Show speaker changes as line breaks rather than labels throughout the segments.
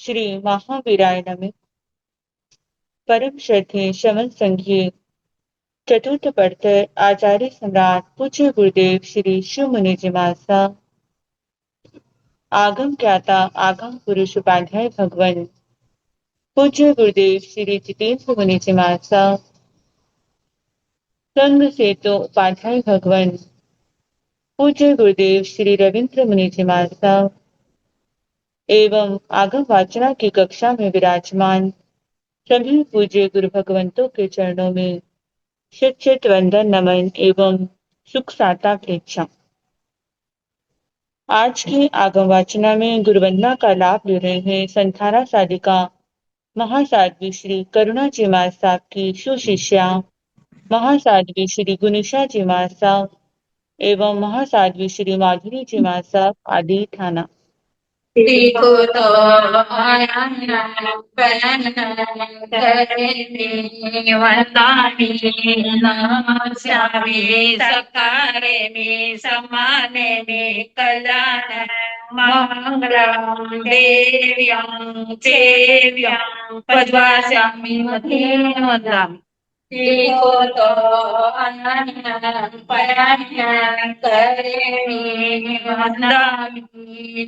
श्री महावीराय नमः। परम श्रद्धेय शमन संघीय चतुर्थ पढ़कर आचार्य सम्राट पूज्य गुरुदेव श्री शिव मुनि जी महाराज आगम ज्ञाता आगम पुरुष उपाध्याय भगवान पूज्य गुरुदेव श्री जितेंद्र मुनि जी महाराज संघ से तो उपाध्याय भगवान पूज्य गुरुदेव श्री रविंद्र मुनि जी महाराज एवं आगम वाचना की कक्षा में विराजमान सभी पूज्य गुरु भगवंतों के चरणों में चित चित वंदन नमन एवं सुख साता प्रेक्षा। आज की आगम वाचना में गुरुवंदना का लाभ ले रहे हैं संथारा साधिका महासाध्वी श्री करुणा जी महाराज साहब की सुशिष्या महासाध्वी श्री गुनिशा जी महाराज साहब एवं महासाध्वी श्री माधुरी जी महाराज साहब आदि थाना।
देखो तो आया बयान करे वंदामी नमस्यामि सकारे में समाने में कल्याण मंगलम देव्यं चेव्यं पद्वास्यामि मधेन वदामि। देखो तो परायण करेमि वंदामि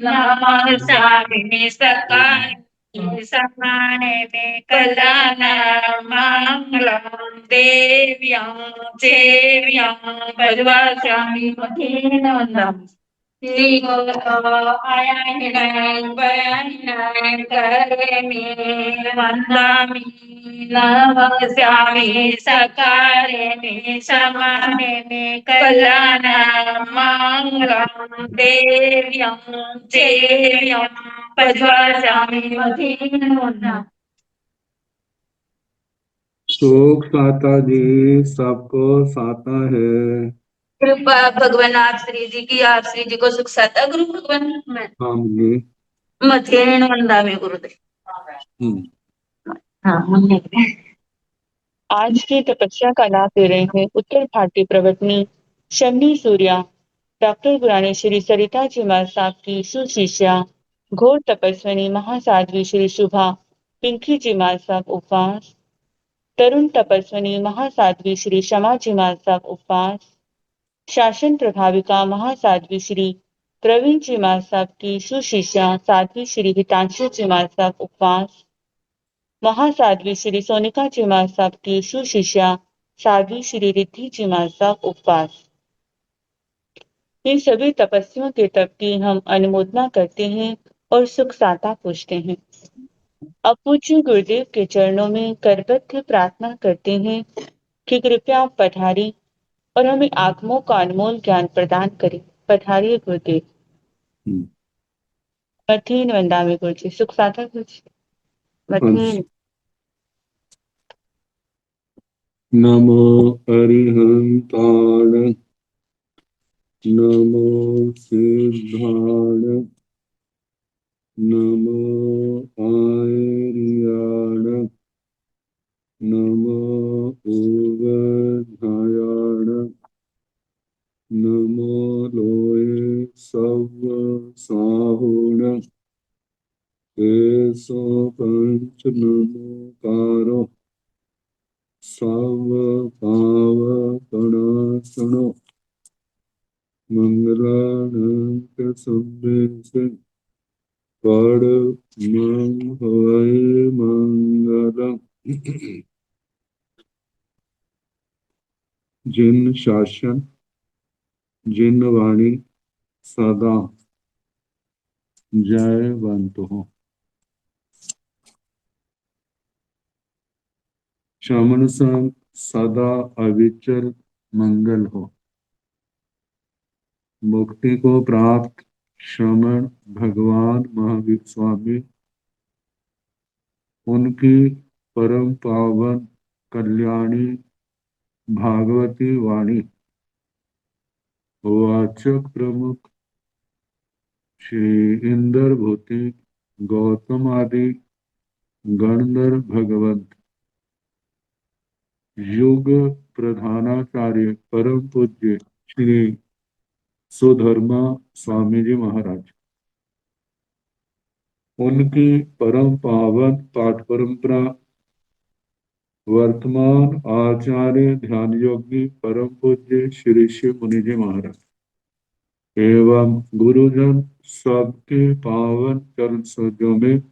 नमस्यामि सकारे समाने में कल्याण मंगलम देव्यं चेव्यं पद्वास्यामि मधेन वदामि। देखो तो बयान करेमि वंदामि नमस्यामि सकारे में समाने में कल्याण मंगलम देव्यं चेव्यं पद्वास्यामि मधेन वदामि।
सुख साता जी सबको साता है।
कृपा भगवान आप श्री जी की, आप श्री जी को सुख साता गुरु भगवान में
हम जी
मथेन वंदामि गुरुदेव। हाँ
आज की तपस्या का लाभ ले रहे हैं उत्तर भारतीय प्रवतनी शमनी सूर्या डॉक्टर गुरानी श्री सरिता जी महाराज साहब की सुशिष्या घोर तपस्विनी महासाध्वी श्री शुभा पिंकी जी महाराज साहब उपवास तरुण तपस्विनी महासाध्वी श्री शमा जी महाराज साहब उपवास शासन प्रभाविका महासाध्वी श्री प्रवीण जी महाराज साहब की सुशिष्या साध्वी श्री हितांशु जी महाराज साहब उपवास महासाध्वी श्री सोनिका जी महाराज साहब की सुशिष्या साध्वी श्री रिद्धि जी महाराज साहब उपवास। इन सभी तपस्वियों के तप की हम अनुमोदना करते हैं और सुख साता पूछते हैं। अब पूज्य गुरुदेव के चरणों में करबद्ध प्रार्थना करते हैं कि कृपया आप पधारी और हमें आत्मों का अनमोल ज्ञान प्रदान करें। पधारिए गुरुदेव। मथीन वंदामि गुरु जी। सुख साता गुरु जी। मथीन।
नमो अरिहंताण नमो सिद्धाण नमो आर्याण नमो उवधायाण नमो लोये सव साहुण एसो पंच नमोकारो सव पावकणासनो मंगलानंद संदेश पढ़ मंगल मंगलम। जिन शासन जिन वाणी सदा जयवंत हो। शमन संग सदा अविचल मंगल हो। मुक्ति को प्राप्त श्रमण भगवान महावीर स्वामी उनकी परम पावन कल्याणी भागवती वाणी वाचक प्रमुख श्री इंद्र भूति गौतम आदि गणधर भगवंत युग प्रधानाचार्य परम पूज्य श्री सुधर्मा स्वामी जी महाराज उनकी परम पावन पाठ परंपरा वर्तमान आचार्य ध्यान योगी परम पूज्य श्री शिव मुनि जी महाराज एवं गुरुजन सबके पावन चरण सरोजों में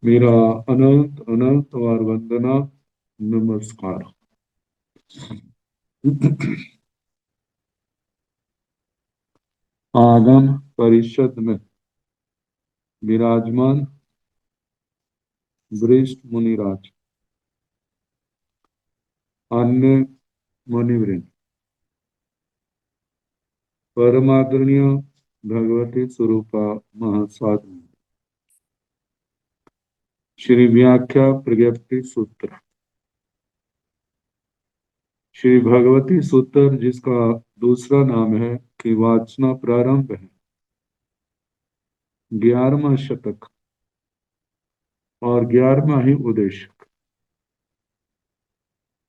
मेरा अनंत अनंत और वंदना नमस्कार। आगम परिषद में विराजमान वरिष्ठ मुनिराज, अन्य मुनिवृंद, परमादरणीय भगवती स्वरूपा महासाधु, श्री व्याख्या प्रज्ञप्ति सूत्र, श्री भगवती सूत्र जिसका दूसरा नाम है कि वाचना प्रारंभ है, 11वां शतक और 11वां ही उद्देशक,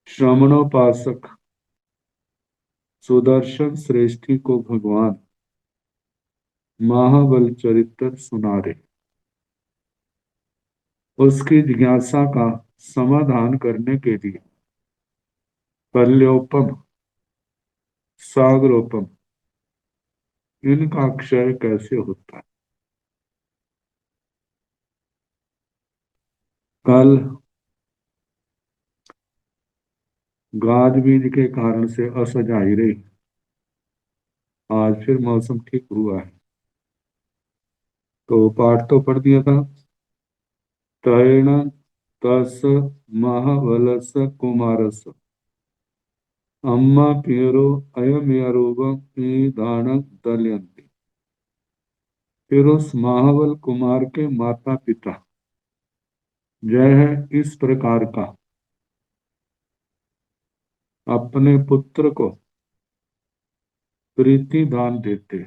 श्रमणोपासक सुदर्शन श्रेष्ठी को भगवान महाबल चरित्र सुना रहे, उसकी जिज्ञासा का समाधान करने के लिए पल्योपम सागरोपम इनका क्षय कैसे होता है। कल गाज बीज के कारण से असज आई रही, आज फिर मौसम ठीक हुआ है तो पाठ तो पढ़ दिया था। तैण तस महाबलस कुमारस अम्मा पियरो अयमेरूपम दान दलयंती। फिर उस महाबल कुमार के माता पिता जय है इस प्रकार का अपने पुत्र को प्रीति दान देते,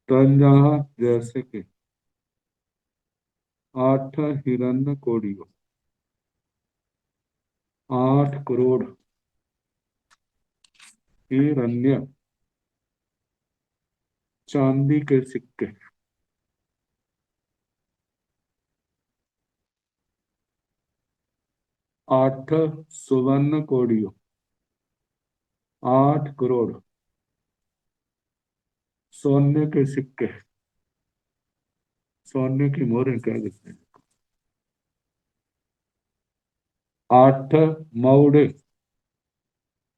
तंजहा जैसे कि 8 हिरण्य कोड़ियों, 8 करोड़ हिरण्य चांदी के सिक्के, 8 सुवर्ण कोड़ियों, 8 करोड़ सोने के सिक्के, सोने की मोहरें कह देते हैं, 8 मौड़े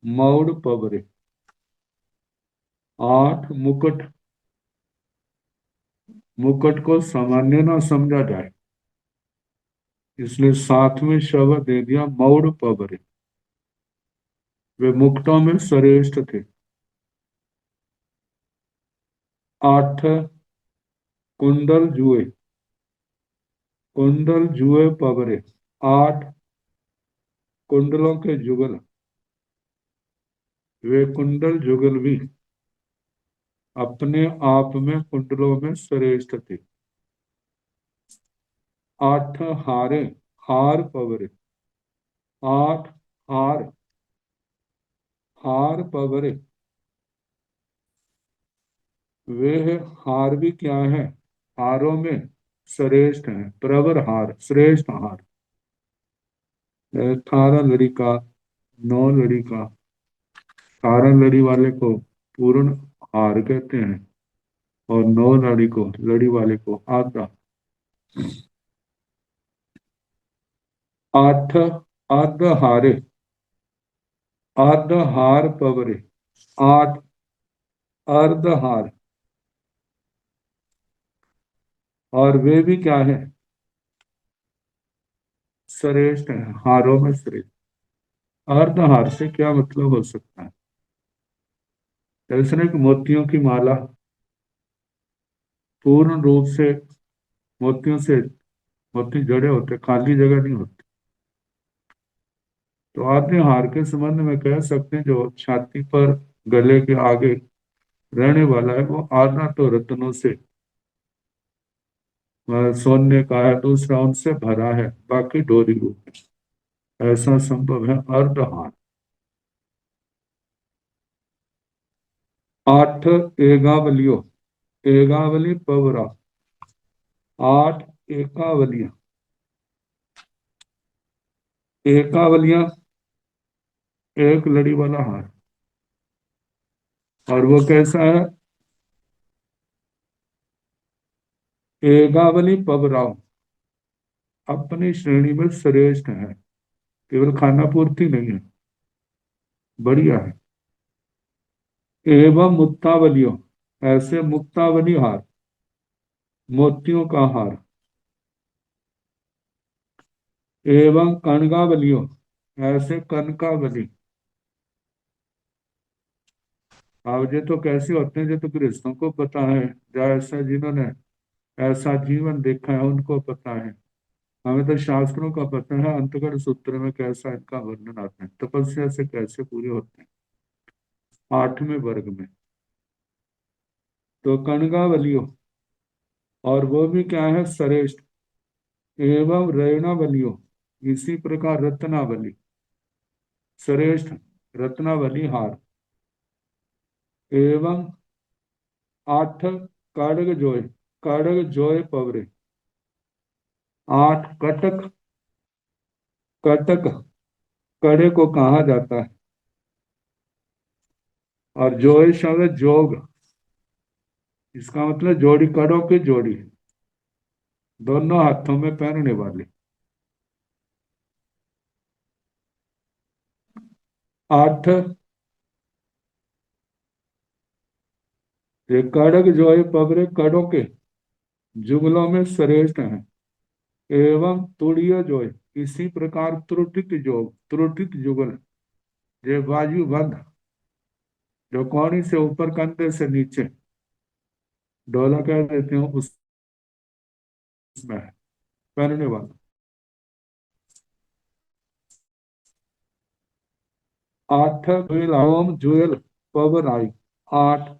मौड़ पबरे, 8 मुकुट, मुकुट को सामान्य ना समझा जाए इसलिए साथ में शब्द दे दिया मौड़ पबरे। वे मुकुटों में श्रेष्ठ थे। 8 कुंडल जुए, कुंडल जुए पबरे, 8 कुंडलों के जुगल, वे कुंडल जुगल भी अपने आप में कुंडलों में श्रेष्ठ थे। 8 हारे, हार पवरे, 8 हार, हार पवरे, वे हार भी क्या है, हारों में श्रेष्ठ है, प्रवर हार, श्रेष्ठ हार। 18 लड़ी का, 9 लड़ी का, 18 लड़ी वाले को पूर्ण हार कहते हैं और 9 लड़ी को, लड़ी वाले को आधा। 8 अर्ध हारे, अर्ध हार पवरे, 8 अर्ध हार, और वे भी क्या है, श्रेष्ठ है, हारों में श्रेष्ठ। अर्ध हार से क्या मतलब हो सकता है, जैसे कि मोतियों की माला पूर्ण रूप से मोतियों से, मोती जड़े होते, खाली जगह नहीं होती। तो आधे हार के संबंध में कह सकते हैं जो छाती पर गले के आगे रहने वाला है वो आधा तो रत्नों से, सोने का है, दूसरा उनसे भरा है, बाकी डोरी रूप है। ऐसा संभव है अर्धहार। 8 एगावलियों, एगावली पवरा, 8 एकावलियां। एकावलियां एक लड़ी वाला हार, और वो कैसा है? एगावली पवराव अपनी श्रेणी में श्रेष्ठ है, केवल खाना पूर्ति नहीं है, बढ़िया है। एवं मुक्तावलियों, ऐसे मुक्तावली हार, मोतियों का हार। एवं कनकावलियों, ऐसे कनकावली। अब ये तो कैसे होते हैं, जो तो गृहस्थों को पता है, या ऐसा जिन्होंने ऐसा जीवन देखा है उनको पता है। हमें तो शास्त्रों का पता है, अंतगढ़ सूत्र में कैसा इनका वर्णन आता है, तपस्या से कैसे पूरे होते हैं 8वें वर्ग में। तो कनकावलियों, और वो भी क्या है? श्रेष्ठ। एवं रैणावलियों, इसी प्रकार रत्नावली, श्रेष्ठ रत्नावली हार। एवं 8 काड़ग जोय, काड़ग जोय पवरे, 8 कटक। कटक कड़े को कहा जाता है, और जोय शब्द है जोग, इसका मतलब जोड़ी, कड़ों की जोड़ी, दोनों हाथों में पहनने वाले। 8 ये कड़क जोय पवरे, कड़ों के जुगलों में श्रेष्ठ हैं। एवं तुड़ियो जोय, इसी प्रकार त्रुटित जोग, त्रुटित जुगल, ये वायु बंध, जो कौड़ी से ऊपर कंधे से नीचे डोला कह देते हो, उसमें है पहनने वाला। 8 जुएल ओम जुएल पवन आई, 8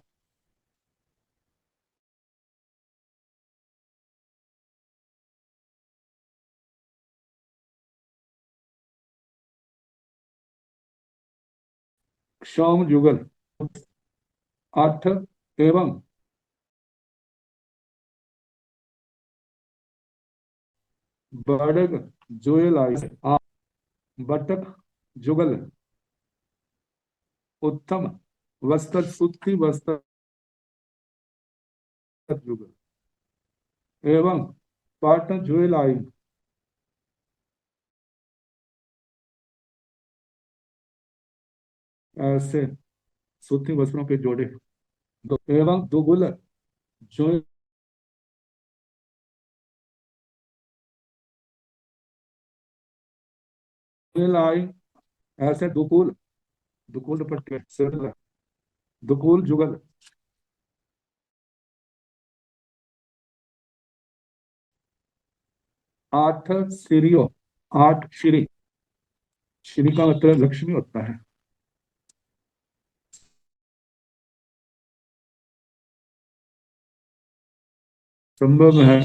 सोम जुगल, 8 एवं बड़ग जुएल आई, 8 बटक जुगल, उत्तम वस्त्र सुथी वस्त्र जुगल। एवं पाटन जुएल आई, ऐसे सूती वस्त्रों के जोड़े। एवं दुगुल जुएल आई, ऐसे दुकुल, दुकुल पट्टे सिर, दुकुल जुगल। 8 सीरियो, 8 श्री, श्री का मतलब लक्ष्मी होता है। संभव है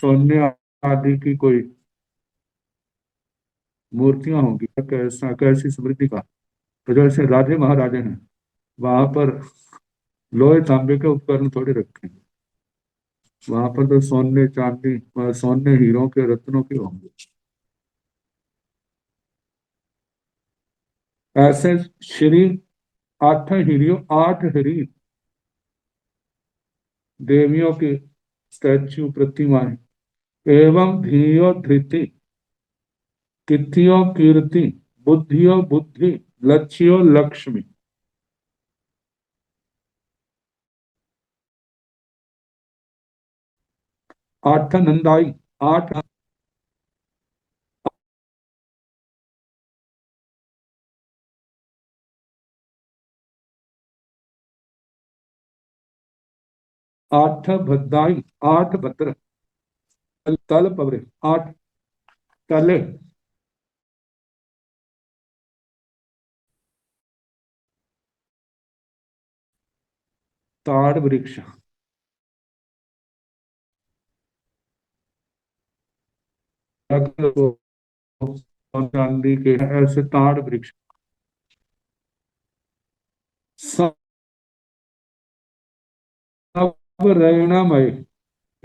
सोने आदि की कोई मूर्तियां होंगी, कैसा कैसी समृद्धि का। तो जैसे राजे महाराजे हैं, वहां पर लोहे तांबे के उपकरण थोड़े रखे हैं, वहां पर तो सोने चांदी, सोने हीरों के रत्नों के होंगे। ऐसे श्री 8 हीरियों, 8 हीरी देवियों की स्टैच्यू, प्रतिमाएं। एवं धियो धृति, किथियो कीर्ति, बुद्धियो बुद्धि, लक्ष्यो लक्ष्मी। 8 नंदाई, 8 8 भद्दाई, 8 भद्र, तल पवरे, 8 तले। ताड़ वृक्ष, चांदी के ऐसे ताड़ वृक्ष। सब रैणामय,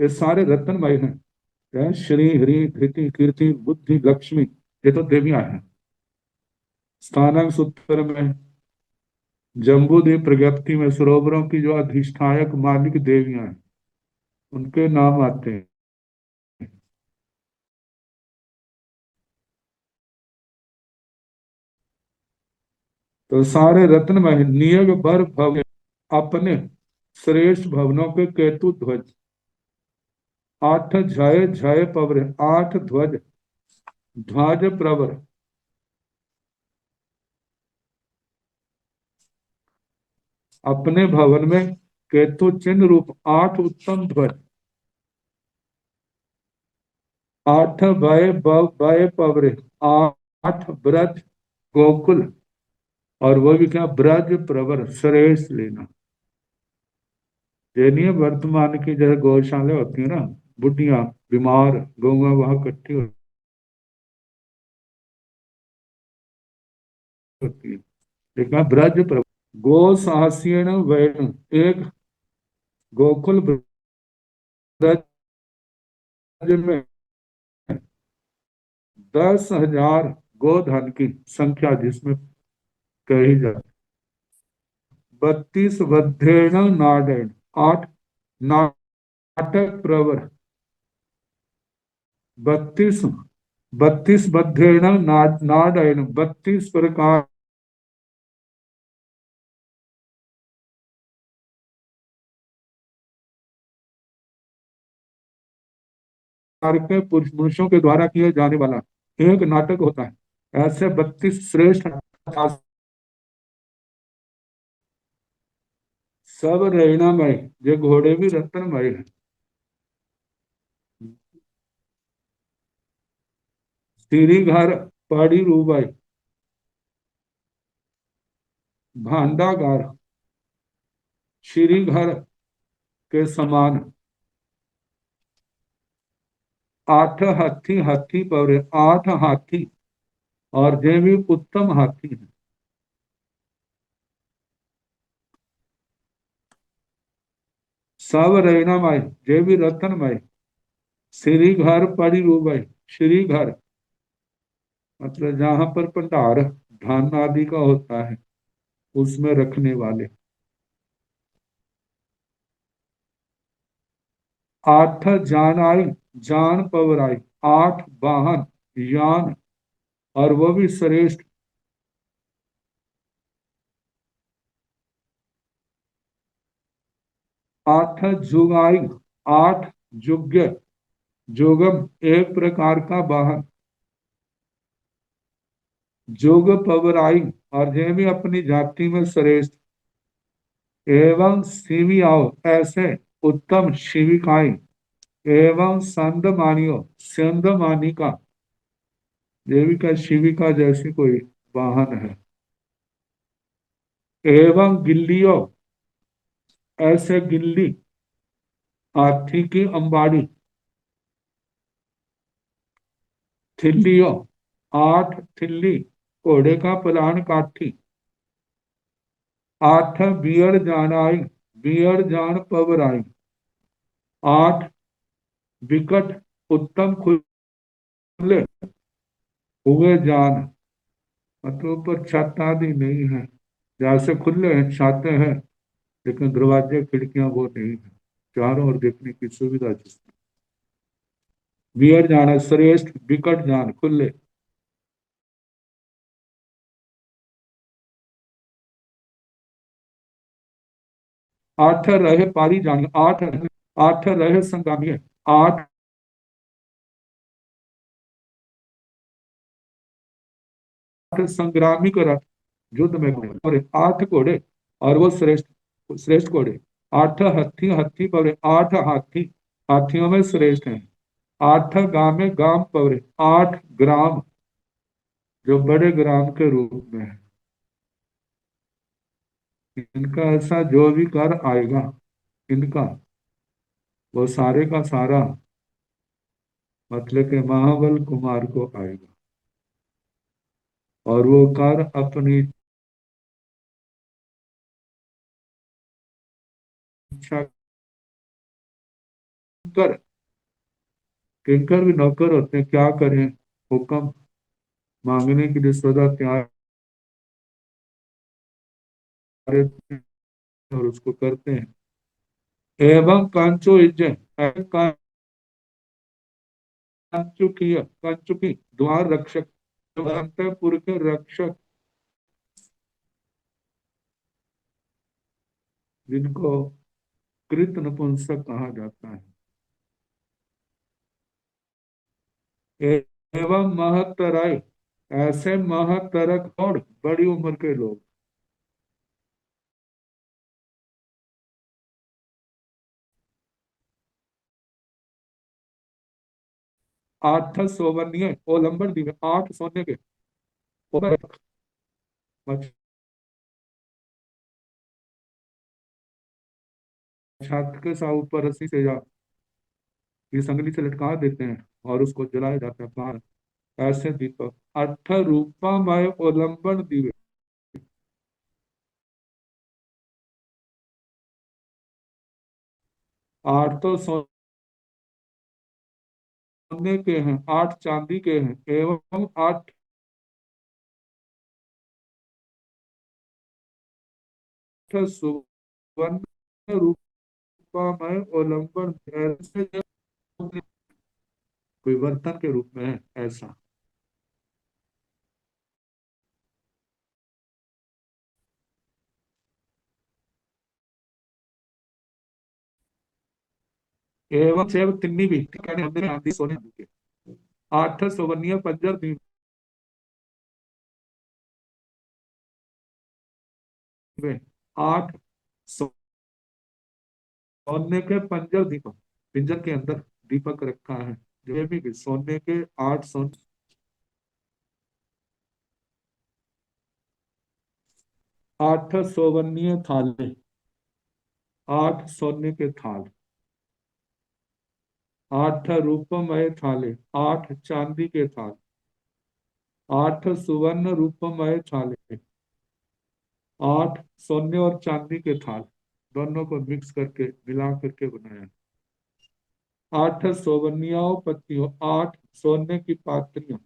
ये सारे रत्नमय हैं। श्री हरि धृति कीर्ति बुद्धि लक्ष्मी, ये तो देवियां हैं। स्थानांग सूत्र में जम्बूद्वीप प्रज्ञप्ति में सरोवरों की जो अधिष्ठायक मालिक देवियां हैं, उनके नाम आते हैं। तो सारे रत्नमय नियोग बर भव, अपने श्रेष्ठ भवनों के केतु ध्वज, 8 जय जय पवर, 8 ध्वज ध्वज प्रवर, अपने भवन में केतु चिन्ह रूप 8 उत्तम ध्वज, 8 भय भय पवरे, 8 ब्रज गोकुल, और वो भी क्या, ब्रज प्रवर श्रेष्ठ लेना। ये नहीं है वर्तमान की जैसे गौशाला होती है ना, बुढ़िया बीमार गौवा वहां इकट्ठी होती है, लेकिन ब्रज प्रवर गो साहसीण वैण, एक गोकुल ब्रज में 10,000 गोधन की संख्या जिसमें कही जाती। 32 बद्धेण नाडेण, 8 नाटक प्रवर, 32 32 बद्धेण नाडेण, 32 प्रकार के पुरुषों के द्वारा किए जाने वाला एक नाटक होता है। ऐसे 32 श्रेष्ठ सब रैणामय, ये घोड़े भी रत्नमय है। सीरीघर पहाड़ी रूबाई, भांडागार श्रीघर के समान, 8 हाथी हाथी पर, 8 हाथी, और ये भी उत्तम हाथी है। सब रैणामय, ये भी रत्नमय। श्रीघर पड़ी रूबाई, श्रीघर मतलब जहां पर भंडार धान आदि का होता है, उसमें रखने वाले। 8 जान आई, जान पवर आई, 8 वाहन यान, और वो भी श्रेष्ठ। 8 जुगाई, 8 जुग्य, जोगम एक प्रकार का वाहन, जोग पवराई, और ये भी अपनी जाति में श्रेष्ठ। एवं शिवियाओ, ऐसे उत्तम शिविकाएं, एवं संदमानियो, संदमानी का, देविका शिविका जैसी कोई वाहन है। एवं गिल्लियों, ऐसे गिल्ली हाथी की अंबाड़ी। थिल्लियों, 8 थिल्ली घोड़े का पलान काठी। 8 बियड़ जान आई, बियड़ जान पवर आई, 8 विकट उत्तम खुले हुए जान, मतलब ऊपर छत आदि नहीं है, जैसे खुले हैं छाते हैं, लेकिन दरवाजे खिड़कियां वो नहीं है, चारों ओर देखने की सुविधा जिसमें। बियड़ जान है श्रेष्ठ, विकट जान खुले। 8 रहे पारी जानी, 8 रहे संगामी, 8 संग्रामी का रथ युद्ध में घोड़े, और 8 घोड़े, और वो श्रेष्ठ श्रेष्ठ घोड़े। 8 हाथी हाथी पवरे, 8 हाथी हाथियों में श्रेष्ठ हैं। 8 गामे गाम पवरे, 8 ग्राम जो बड़े ग्राम के रूप में है। इनका ऐसा जो भी कर आएगा, इनका वो सारे का सारा मतलब के महाबल कुमार को आएगा, और वो कर अपनी इच्छा कर। किंकर भी नौकर होते हैं, क्या करें, हुक्म मांगने के लिए सदा तैयार रहते हैं और उसको करते हैं। एवं कांचो इज्जय, कंचुकी द्वार रक्षक, जो अंतःपुर के रक्षक, जिनको कृत नपुंसक कहा जाता है। एवं महतराय, ऐसे महतरक और बड़ी उम्र के लोग। 8 सौवर्णीय ओलंबर दिवे, 8 सोने के ओलंबर, छात्र के साथ ऊपर रस्सी से या ये संगली से लटका देते हैं और उसको जलाया जाता है बाहर। ऐसे दीपक 8 रूपामय ओलंबन दिवे, 8 तो सोने के हैं, 8 चांदी के हैं, एवं 8 सुवर्ण रूपमय ओलंबन, ऐसे कोई बर्तन के रूप में है ऐसा। एवं सेव तिन्नी भी, कहने मंदिर आदि सोने के। 8 सुवर्णीय पंजर दीवे, 8 सोने के पंजर दीपक, पिंजर के अंदर दीपक रखा है, जो भी सोने के 8 सोने। 8 सौवर्णीय थाले, 8 सोने के थाल, 8 रूपमय थाले, 8 चांदी के थाल, 8 सुवर्ण रूपमय थाले, 8 सोने और चांदी के थाल, दोनों को मिक्स करके मिला करके बनाया। 8 सौवर्णियों पत्तियों, 8 सोने की पात्रियां,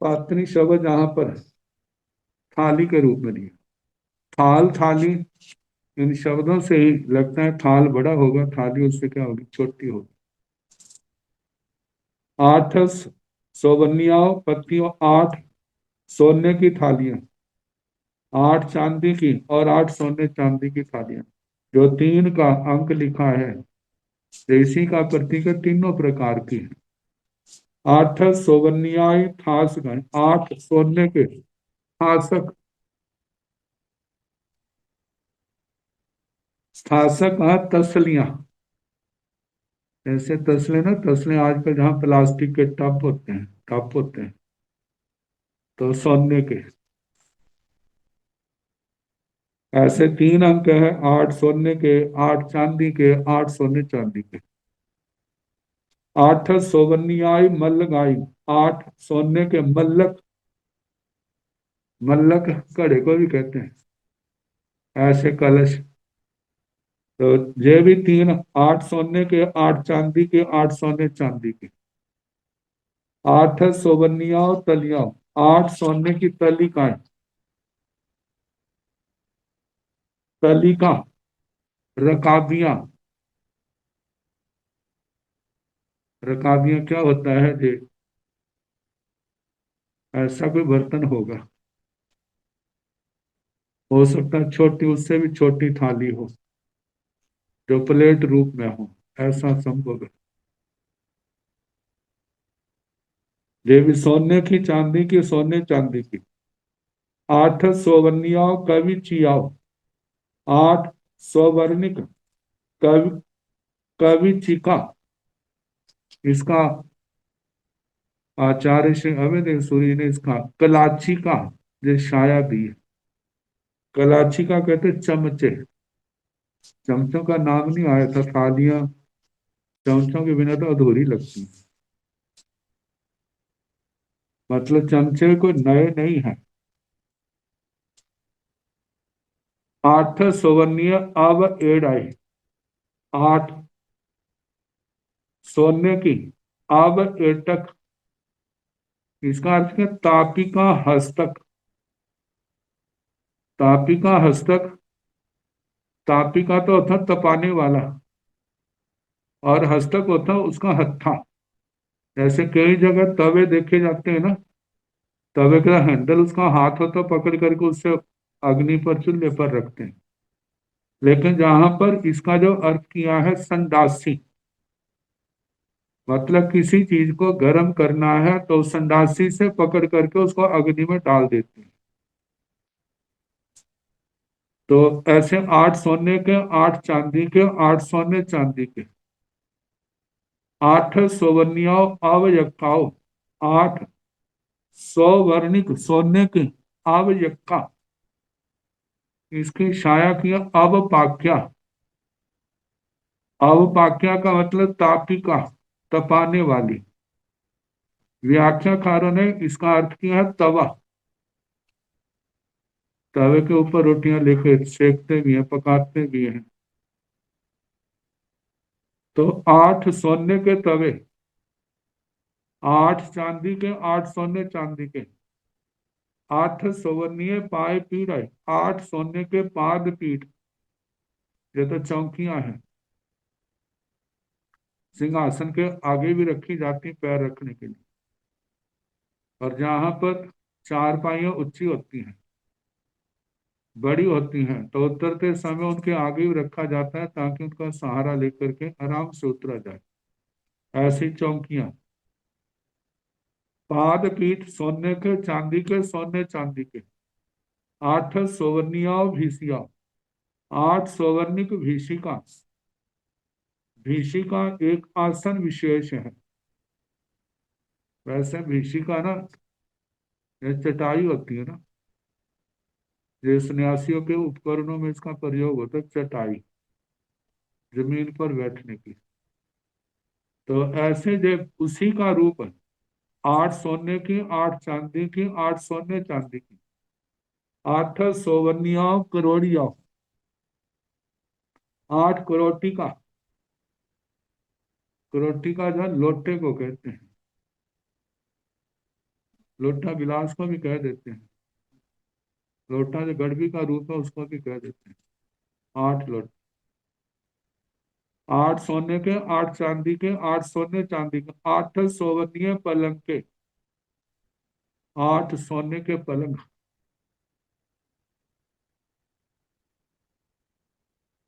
पात्री शब्द जहां पर थाली के रूप में लिया, थाल थाली, इन शब्दों से ही लगता है थाल बड़ा होगा, थाली उससे क्या होगी, छोटी होगी। 8 सौवर्णियों पत्तियों, 8 सोने की थालियां, 8 चांदी की और 8 सोने चांदी की थालियां, जो 3 का अंक लिखा है, इसी का प्रतीक है, तीनों प्रकार की। 8 सौवर्णियाई थासगण, 8 सोने के थासक, थासक तसलियां, ऐसे तसले ना, तसले आजकल जहां प्लास्टिक के टब होते हैं, कप होते हैं, तो सोने के। ऐसे 3 अंक है, 8 सोने के, 8 चांदी के, 8 सोने चांदी के। 8 सौवर्णियाई मल्लगाई, 8 सोने के मल्लक, मल्लक कड़े को भी कहते हैं, ऐसे कलश। तो ये भी 3, 8 सोने के, 8 चांदी के, 8 सोने चांदी के। 8 सौवर्णिया तलियां, 8 सोने की तलिकाएं, तलिका, रकाबियां, रकाबियां क्या होता है जी, ऐसा कोई बर्तन होगा, हो सकता है छोटी, उससे भी छोटी थाली हो, जो प्लेट रूप में हो, ऐसा संभव है। ये भी सोने की, चांदी की, सोने चांदी की। 8 सौवर्णियाओं कवि चियाओ, 8 सौवर्णिक कवि, कवि चिका, इसका आचार्य श्री अवध सूरी ने इसका कलाची का जो छाया दी है। कलाची का कहते चमचे, चमचों का नाम नहीं आया था, थालियां चमचों के बिना तो अधूरी लगती हैं। मतलब चमचे कोई नए नहीं है। आठ सोवनिय अब एड आई, आठ सोने की अब एटक, इसका अर्थ है तापिका हस्तक। तापिका हस्तक, तापिका तो होता तपाने वाला, और हस्तक होता उसका हत्था। ऐसे कई जगह तवे देखे जाते हैं ना, तवे का हैंडल उसका हाथ होता, पकड़ करके उससे अग्नि पर, चूल्हे पर रखते हैं। लेकिन जहां पर इसका जो अर्थ किया है संडासी, मतलब किसी चीज को गर्म करना है तो संडासी से पकड़ करके उसको अग्नि में डाल देते हैं। तो ऐसे 8 सोने के, 8 चांदी के, 8 सोने चांदी के, 8 सोवनियाओ अवयक्काओ, 8 सौवर्णिक सोने के अवयक्का, इसकी छाया किया अवपाक्या। अवपाक्या का मतलब तापिका, तपाने वाली। व्याख्याकारों ने इसका अर्थ किया है तवा। तवे के ऊपर रोटियां लेके सेकते भी हैं, पकाते भी हैं। तो 8 सोने के तवे, 8 चांदी के, 8 सोने चांदी के, 8 सवर्णीय पाए पीठ है, 8 सोने के पाद पीठ, ये तो चौकियां हैं। सिंहासन के आगे भी रखी जाती पैर रखने के लिए। और जहां पर चारपाइयां ऊंची होती हैं, बड़ी होती हैं, तो उतरते समय उनके आगे भी रखा जाता है ताकि उनका सहारा लेकर के आराम से उतरा जाए। ऐसी चौकियां। पाद पीठ सोने के चांदी के, सोने चांदी के, 8 सोवर्णिया भीसिया, 8 सौवर्णिक भीषिका। भीषिका एक आसन विशेष है। वैसे भीषिका ना, ये चटाई होती है ना, ये सन्यासियों के उपकरणों में इसका प्रयोग होता है, चटाई, जमीन पर बैठने की। तो ऐसे जब उसी का रूप है, 8 सोने की, 8 चांदी की, 8 सोने चांदी की, 8 सौवर्णिया करोड़िया, 8 करोटी का। करोटी का जो लोटे को कहते हैं, लोटा गिलास को भी कह देते हैं, लोटा जो गड़बी का रूप है उसको भी कह देते हैं। 8 लोटे, 8 सोने के, 8 चांदी के, 8 सोने चांदी के, 8 सौवर्णीय पलंग के, 8 सोने के पलंग,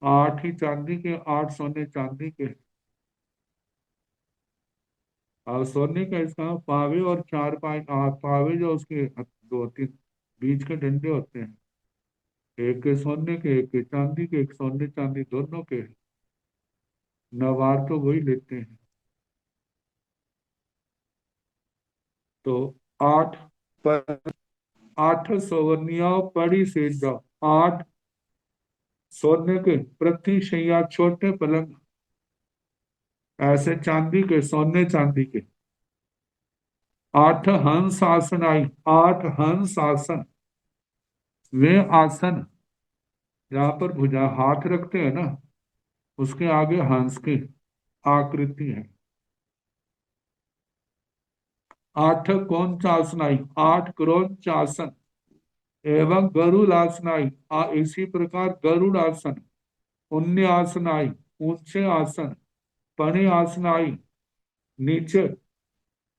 8 ही चांदी के, 8 सोने चांदी के। और सोने का इसका पावे और चार पावे जो उसके दो तीन बीच के डंडे होते हैं, एक के सोने के, एक के चांदी के, एक सोने चांदी दोनों के। नवार तो वही लेते हैं। तो 8 पर 8 सौवर्णिया पड़ी से जाओ, 8 सोने के पृथ्वी शैया छोटे पलंग, ऐसे चांदी के, सोने चांदी के। 8 हंस आसन आई, 8 हंस आसन, वे आसन जहां पर भुजा हाथ रखते हैं ना, उसके आगे हंस की आकृति है। 8 कौन आसन आई, 8 करोड़ आसन, एवं गरुड़ आसन आई, इसी प्रकार गरुड़ आसन, पुण्य आसन आई, ऊंचे आसन, पणे आसन आई, नीचे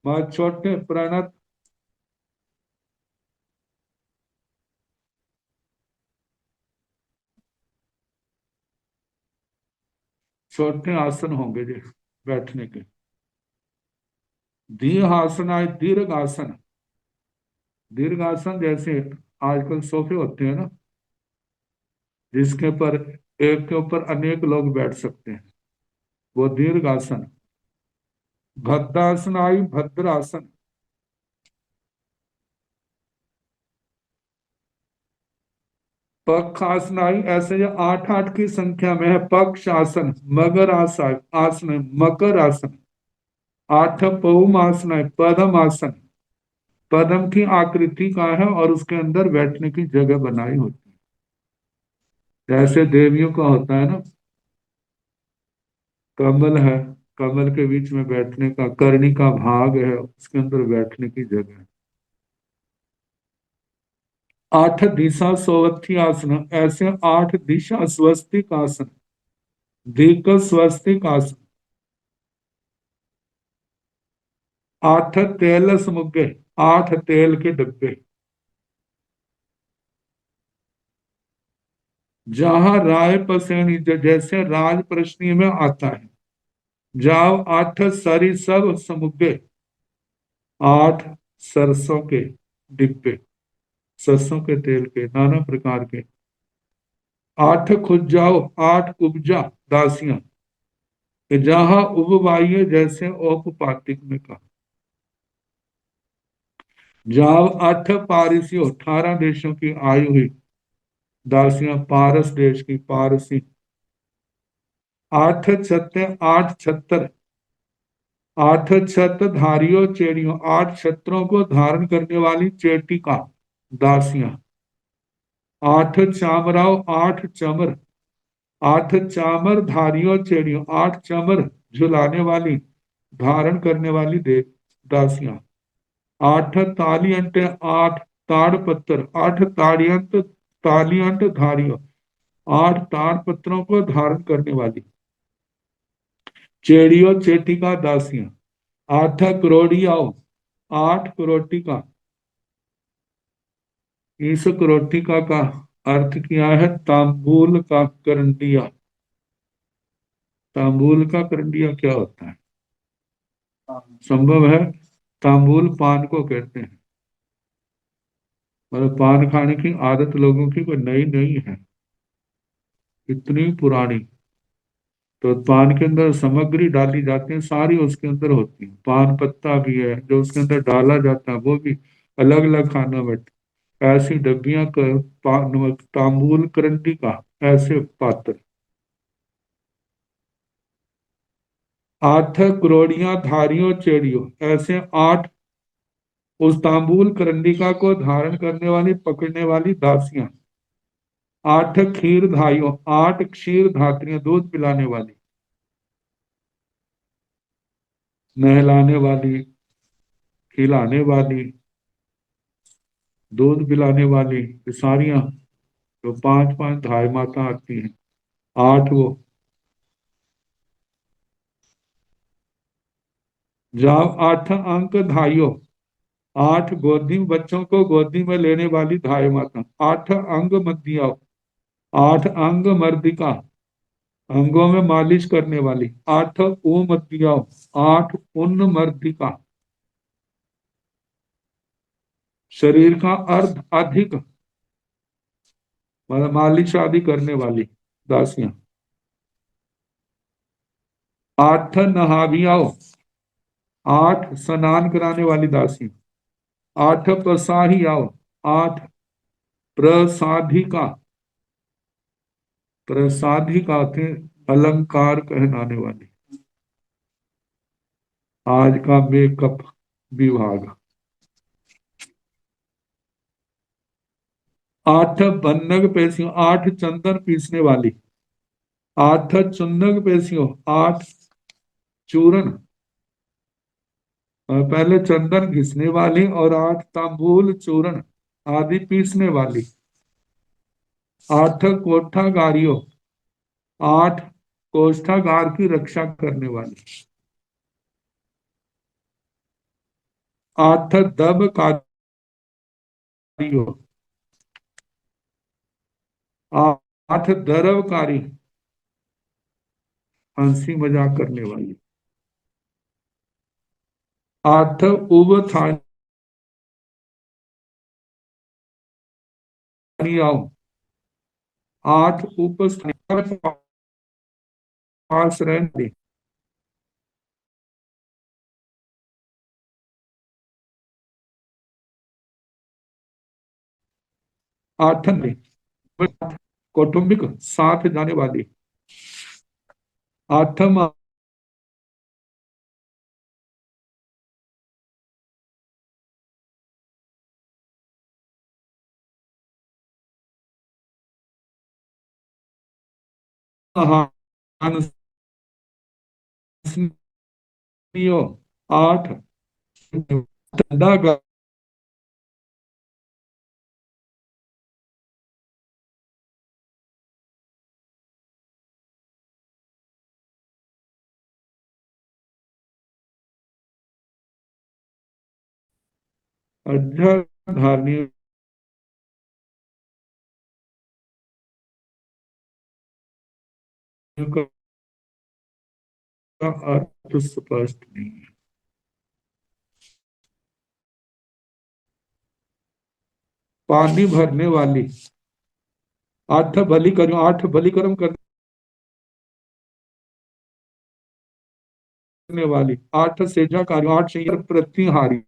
छोटे प्रणत, छोटे आसन होंगे जी बैठने के। दीर्घ आसन आए, दीर्घ आसन, दीर्घ आसन जैसे आजकल सोफे होते हैं ना, जिसके पर एक के ऊपर अनेक लोग बैठ सकते हैं, वो दीर्घ आसन। भद्रासन आई, भद्रासन, पक्ष आसन आई, ऐसे जो आठ आठ की संख्या में है। पक्ष आसन, मगर आसन, मकर आसन, आठ पौम आसन है, पद्म आसन, पद्म की आकृति का है और उसके अंदर बैठने की जगह बनाई होती है, जैसे देवियों का होता है ना, कमल है, कमल के बीच में बैठने का, करनी का भाग है, उसके अंदर बैठने की जगह है। आठ दिशा सोवथी आसन, ऐसे आठ दिशा स्वस्तिक आसन, दिक स्वस्तिक आसन। आठ तेल समुगे, आठ तेल के डब्बे, जहां राय पसेनी, जैसे राज प्रश्नी में आता है, जाओ आठ सरी सब समुगे, आठ सरसों के डिब्बे, सरसों के तेल के नाना प्रकार के। आठ खुज जाओ, आठ उपजा दासियां, कि जहां उपवाइये, जैसे औपपातिक में कहा। जाओ आठ पारसियों, 18 देशों की आई हुई दासियां, पारस देश की पारसी। आठ छत्ते, आठ छत्तर, आठ छत धारियों चेड़ियों, आठ छत्रों को धारण करने वाली चेटिका दासियां। आठ चामराव, आठ चमर, आठ चामर धारियों चेड़ियों, आठ चमर झुलाने वाली, धारण करने वाली दासियां। आठ तालियंट, आठ ताड़ पत्थर, आठ ताड़ियंत, तालियंट धारियों, आठ ताड़ पत्रों को धारण करने वाली चेड़ियों चेटिका दासियां। आठ करोड़ियाओ, आठ करोटिका, इस करोटिका का अर्थ किया है तांबूल का करंडिया। तांबूल का करंडिया क्या होता है? संभव है तांबूल पान को कहते हैं, मतलब पान खाने की आदत लोगों की कोई नई नहीं है, इतनी पुरानी। तो पान के अंदर सामग्री डाली जाती है, सारी उसके अंदर होती है। पान पत्ता भी है जो उसके अंदर डाला जाता है, वो भी अलग अलग खाना में। ऐसी डब्बियां कर तांबूल करंडी का ऐसे पात्र। आठ करोड़ियां धारियों चेड़ियों, ऐसे आठ उस तांबूल करंडिका को धारण करने वाली, पकड़ने वाली दासियां। आठ क्षीर धाइयों, आठ क्षीर धात्रियां, दूध पिलाने वाली, नहलाने वाली, खिलाने वाली, दूध पिलाने वाली, ये सारियां तो पांच पांच धाय माता आती हैं। आठ वो जाओ आठ अंक धाइयों, आठ गोदी बच्चों को गोदी में लेने वाली धाय माता। आठ अंग मध्या, आठ अंग मर्दिका, अंगों में मालिश करने वाली। आठ ऊ मध्या, आठ उन्न मर्दिका, शरीर का अर्ध अधिक, मतलब मालिश आदि करने वाली दासियां। आठ नहावियाओ, आठ स्नान कराने वाली दासियां। आठ प्रसाहियाओ, आठ प्रसाधिका, प्रसाधिका थे अलंकार कहनाने वाली, आज का मेकअप विभाग। आठ बन्नग पेशियों, आठ चंदन पीसने वाली। आठ चुन्नग पेशियों, आठ चूर्ण, पहले चंदन घिसने वाली, और आठ तांबूल चूर्ण आदि पीसने वाली। आठ कोठागारियों, आठ कोष्ठागार की रक्षा करने वाली। आठ दबकारियों, आठ दरवकारी, हंसी मजाक करने वाली। आठ उबथानियाओं, आठ उपस्थानिक पास रहने। आठन कौटुंबिक साथ जाने वाली। आठम आठ ठंडा धारणीय का अर्थ स्पष्ट नहीं है। पानी भरने वाली। आठ बलिकर्म करने वाली। आठ सेजा कार्य, आठ से प्रतिहारी।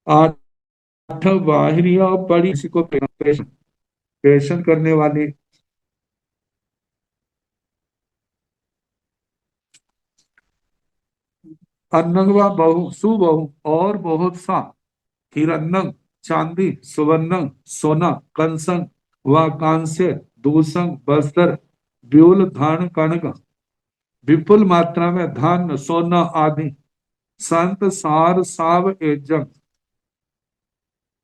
आठ बाहरी और बड़ी, किसी को प्रेषण करने वाली। अन्नंग व बहु, सुबहु और बहुत सा। हिरण्यंग चांदी, सुवर्णंग सोना, कंसंग व कांस्य, दूषंग वस्त्र, व्यूल धन कनक, विपुल मात्रा में धन सोना आदि। संत सार साव एजम।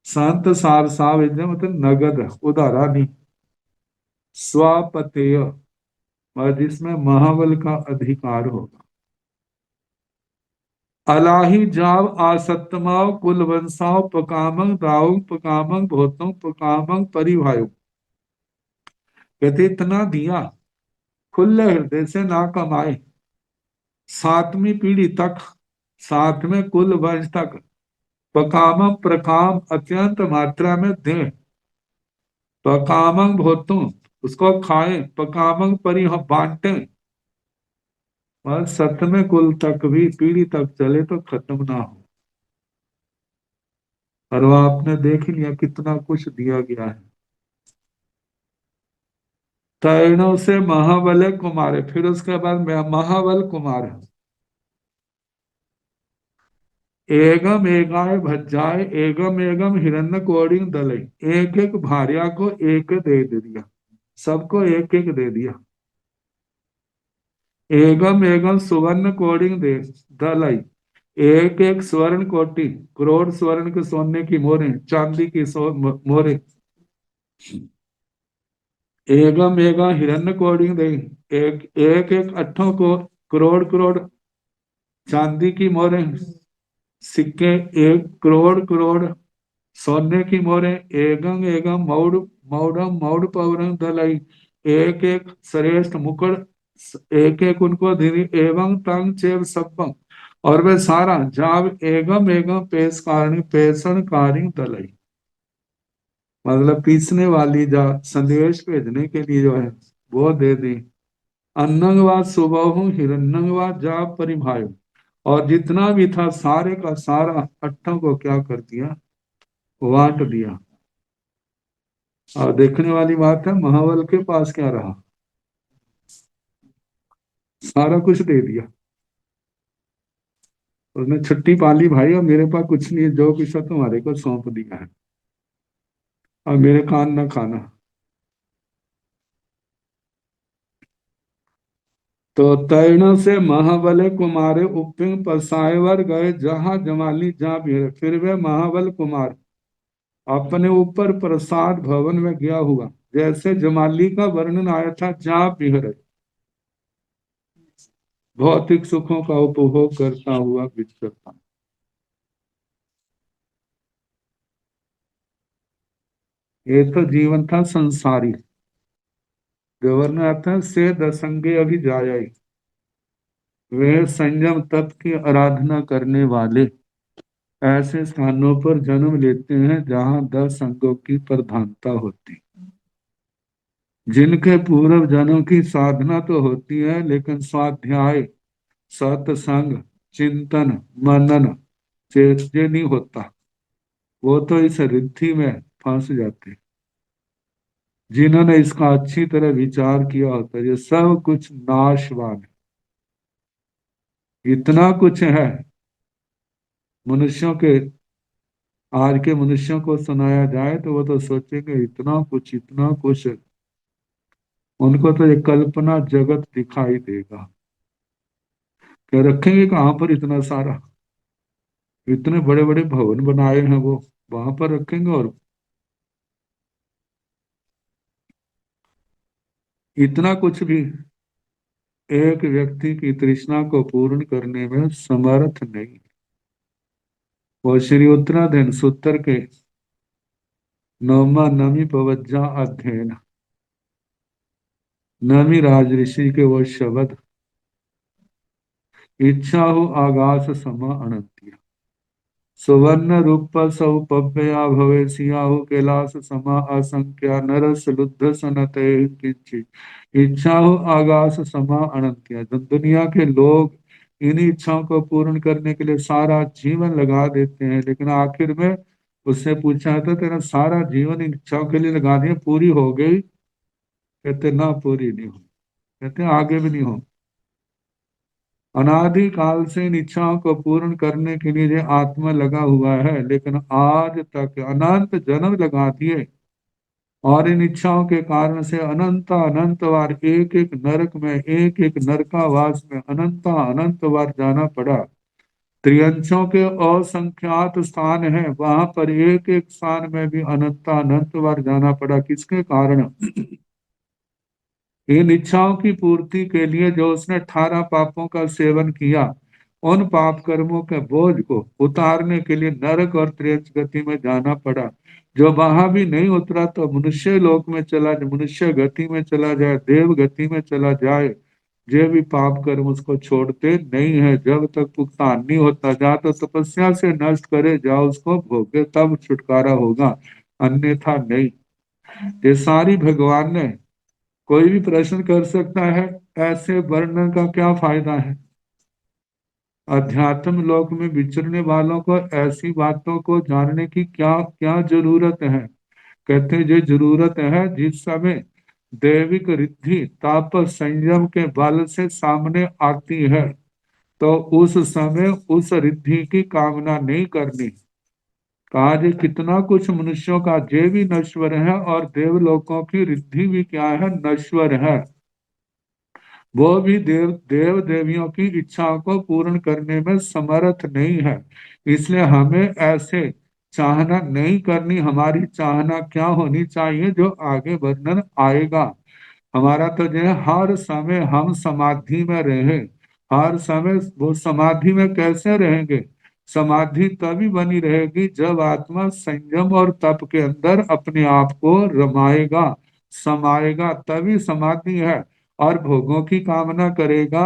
संत सार साव एजम मतलब नगद उधारा नहीं। स्वापतेय जिसमें महाबल का अधिकार होगा। अलाही जाव आसत्तमाव कुलवंशाव पकामंग दाऊंग पकामंग भोतों पकामंग परिभायो। कहते इतना दिया खुले हृदय से ना कमाए, सातवीं पीढ़ी तक, सातवें कुल वंश तक पकामम प्रकाम अत्यंत मात्रा में दें। पकामंग भोतों उसको खाएं, पकामंग परि बांटे। और सतवें कुल तक भी पीढ़ी तक चले तो खत्म ना हो। और वो आपने देख ही लिया कितना कुछ दिया गया है। तैणों से महाबल कुमार, फिर उसके बाद महाबल कुमार। एगम एगाय भज्जाए एगम एगम हिरण्य कोड़ी दलई। एक एक भार्या को एक दे दिया, सबको एक एक दे दिया। एगम एगम सुवर्ण कोड़ी दे दलई। एक एक स्वर्ण कोटि, करोड़ स्वर्ण के सोने की मोहरें, चांदी की मोहरें। एगम एगम हिरण्य कोड़ी दे, एक एक एक अठों को करोड़ करोड़ चांदी की मोहरें, सिक्के, एक करोड़ करोड़ सोने की मोहरें। एगम एगम मौड़ मौड़म मौड़ पौरम दलाई। एक एक श्रेष्ठ मुकुट, एक एक उनको धीरे एवं तंग चेव सब्बम। और वे सारा जाब एगम एगम पेशन कारी दलाई। मतलब पीसने वाली जा संदेश भेजने के लिए जो है वो दे दी। अन्नंगवा सुबहु हिरण्यंगवा जा परिभायो। और जितना भी था सारे का सारा अट्ठों को क्या कर दिया, बांट दिया। और देखने वाली बात है महाबल के पास क्या रहा, सारा कुछ दे दिया। उसने छुट्टी पाली भाई, और मेरे पास कुछ नहीं है, जो कुछ है तुम्हारे को सौंप दिया है, और मेरे कान न खाना। तो तैणों से महाबल कुमारे उपिंग पसायवर गए जहां जमाली जहां भी। फिर वे महाबल कुमार अपने ऊपर प्रसाद भवन में गया हुआ, जैसे जमाली का वर्णन आया था, जहां बिहर भौतिक सुखों का उपभोग करता हुआ विचरता। ये तो जीवन था संसारी। गवर्नर आता है से दसंगे अभी जाए। वे संयम तत्व की आराधना करने वाले, ऐसे स्थानों पर जन्म लेते हैं जहां 10 अंगों की प्रधानता होती, जिनके पूर्व जन्म की साधना तो होती है लेकिन स्वाध्याय, सत्संग, चिंतन, मनन से नहीं होता। वो तो इस रिद्धि में फंस जाते हैं। जिन्होंने इसका अच्छी तरह विचार किया होता है ये सब कुछ नाशवान है, इतना कुछ है। मनुष्यों के, आज के मनुष्यों को सुनाया जाए तो वो तो सोचेंगे इतना कुछ, इतना कुछ। उनको तो ये कल्पना जगत दिखाई देगा कि रखेंगे कहाँ पर इतना सारा, इतने बड़े बड़े भवन बनाए हैं वो, वहां पर रखेंगे। और इतना कुछ भी एक व्यक्ति की तृष्णा को पूर्ण करने में समर्थ नहीं। वो श्री उत्तराधीन सूत्र के नौमा नमी पवज्जा अध्ययन, नमी राज ऋषि के वो शब्द, इच्छा हो आगास समा अनंतिया, सुवर्ण रूप सौपभ्या भवे सियाहु कैलास समा असंख्या नरस लुब्ध सनते किंची, इच्छा हो आगास समा अनंतिया। जब दुनिया के लोग इन इच्छाओं को पूर्ण करने के लिए सारा जीवन लगा देते हैं, लेकिन आखिर में उससे पूछा था तेरा सारा जीवन इन इच्छाओं के लिए लगा दिया, पूरी हो गई? कहते ना, पूरी नहीं हो। कहते आगे भी नहीं हो। अनादि काल से इन इच्छाओं को पूर्ण करने के लिए ये आत्मा लगा हुआ है, लेकिन आज तक अनंत जन्म लगा दिए और इन इच्छाओं के कारण से अनंत अनंत बार एक एक नरक में, एक एक नरकावास में अनंत अनंत बार जाना पड़ा। त्रियंशों के असंख्यात स्थान है, वहां पर एक एक स्थान में भी अनंत अनंत बार जाना पड़ा। किसके कारण? इन इच्छाओं की पूर्ति के लिए जो उसने 18 पापों का सेवन किया, उन पाप कर्मों के बोझ को उतारने के लिए नरक और त्रियंश गति में जाना पड़ा। जो वहां भी नहीं उतरा तो मनुष्य लोक में चला, मनुष्य गति में चला जाए, देव गति में चला जाए, जो भी पाप कर्म उसको छोड़ते नहीं है। जब तक भुगतान नहीं होता, जा तो तपस्या से नष्ट करे, जाओ उसको भोगे, तब छुटकारा होगा, अन्यथा नहीं। ये सारी भगवान ने, कोई भी प्रश्न कर सकता है, ऐसे वर्णन का क्या फायदा है? अध्यात्म लोक में विचरने वालों को ऐसी बातों को जानने की क्या क्या जरूरत है? कहते हैं ये जरूरत है जिस समय दैविक रिद्धि ताप संयम के बल से सामने आती है, तो उस समय उस रिद्धि की कामना नहीं करनी। कहा जे कितना कुछ मनुष्यों का जे भी नश्वर है और देवलोकों की रिद्धि भी क्या है? नश्वर है। वो भी देव देवियों की इच्छाओं को पूर्ण करने में समर्थ नहीं है। इसलिए हमें ऐसे चाहना नहीं करनी। हमारी चाहना क्या होनी चाहिए? जो आगे वर्णन आएगा। हमारा तो जो है हर समय हम समाधि में रहे। हर समय वो समाधि में कैसे रहेंगे? समाधि तभी बनी रहेगी जब आत्मा संयम और तप के अंदर अपने आप को रमाएगा, समाएगा, तभी समाधि है। और भोगों की कामना करेगा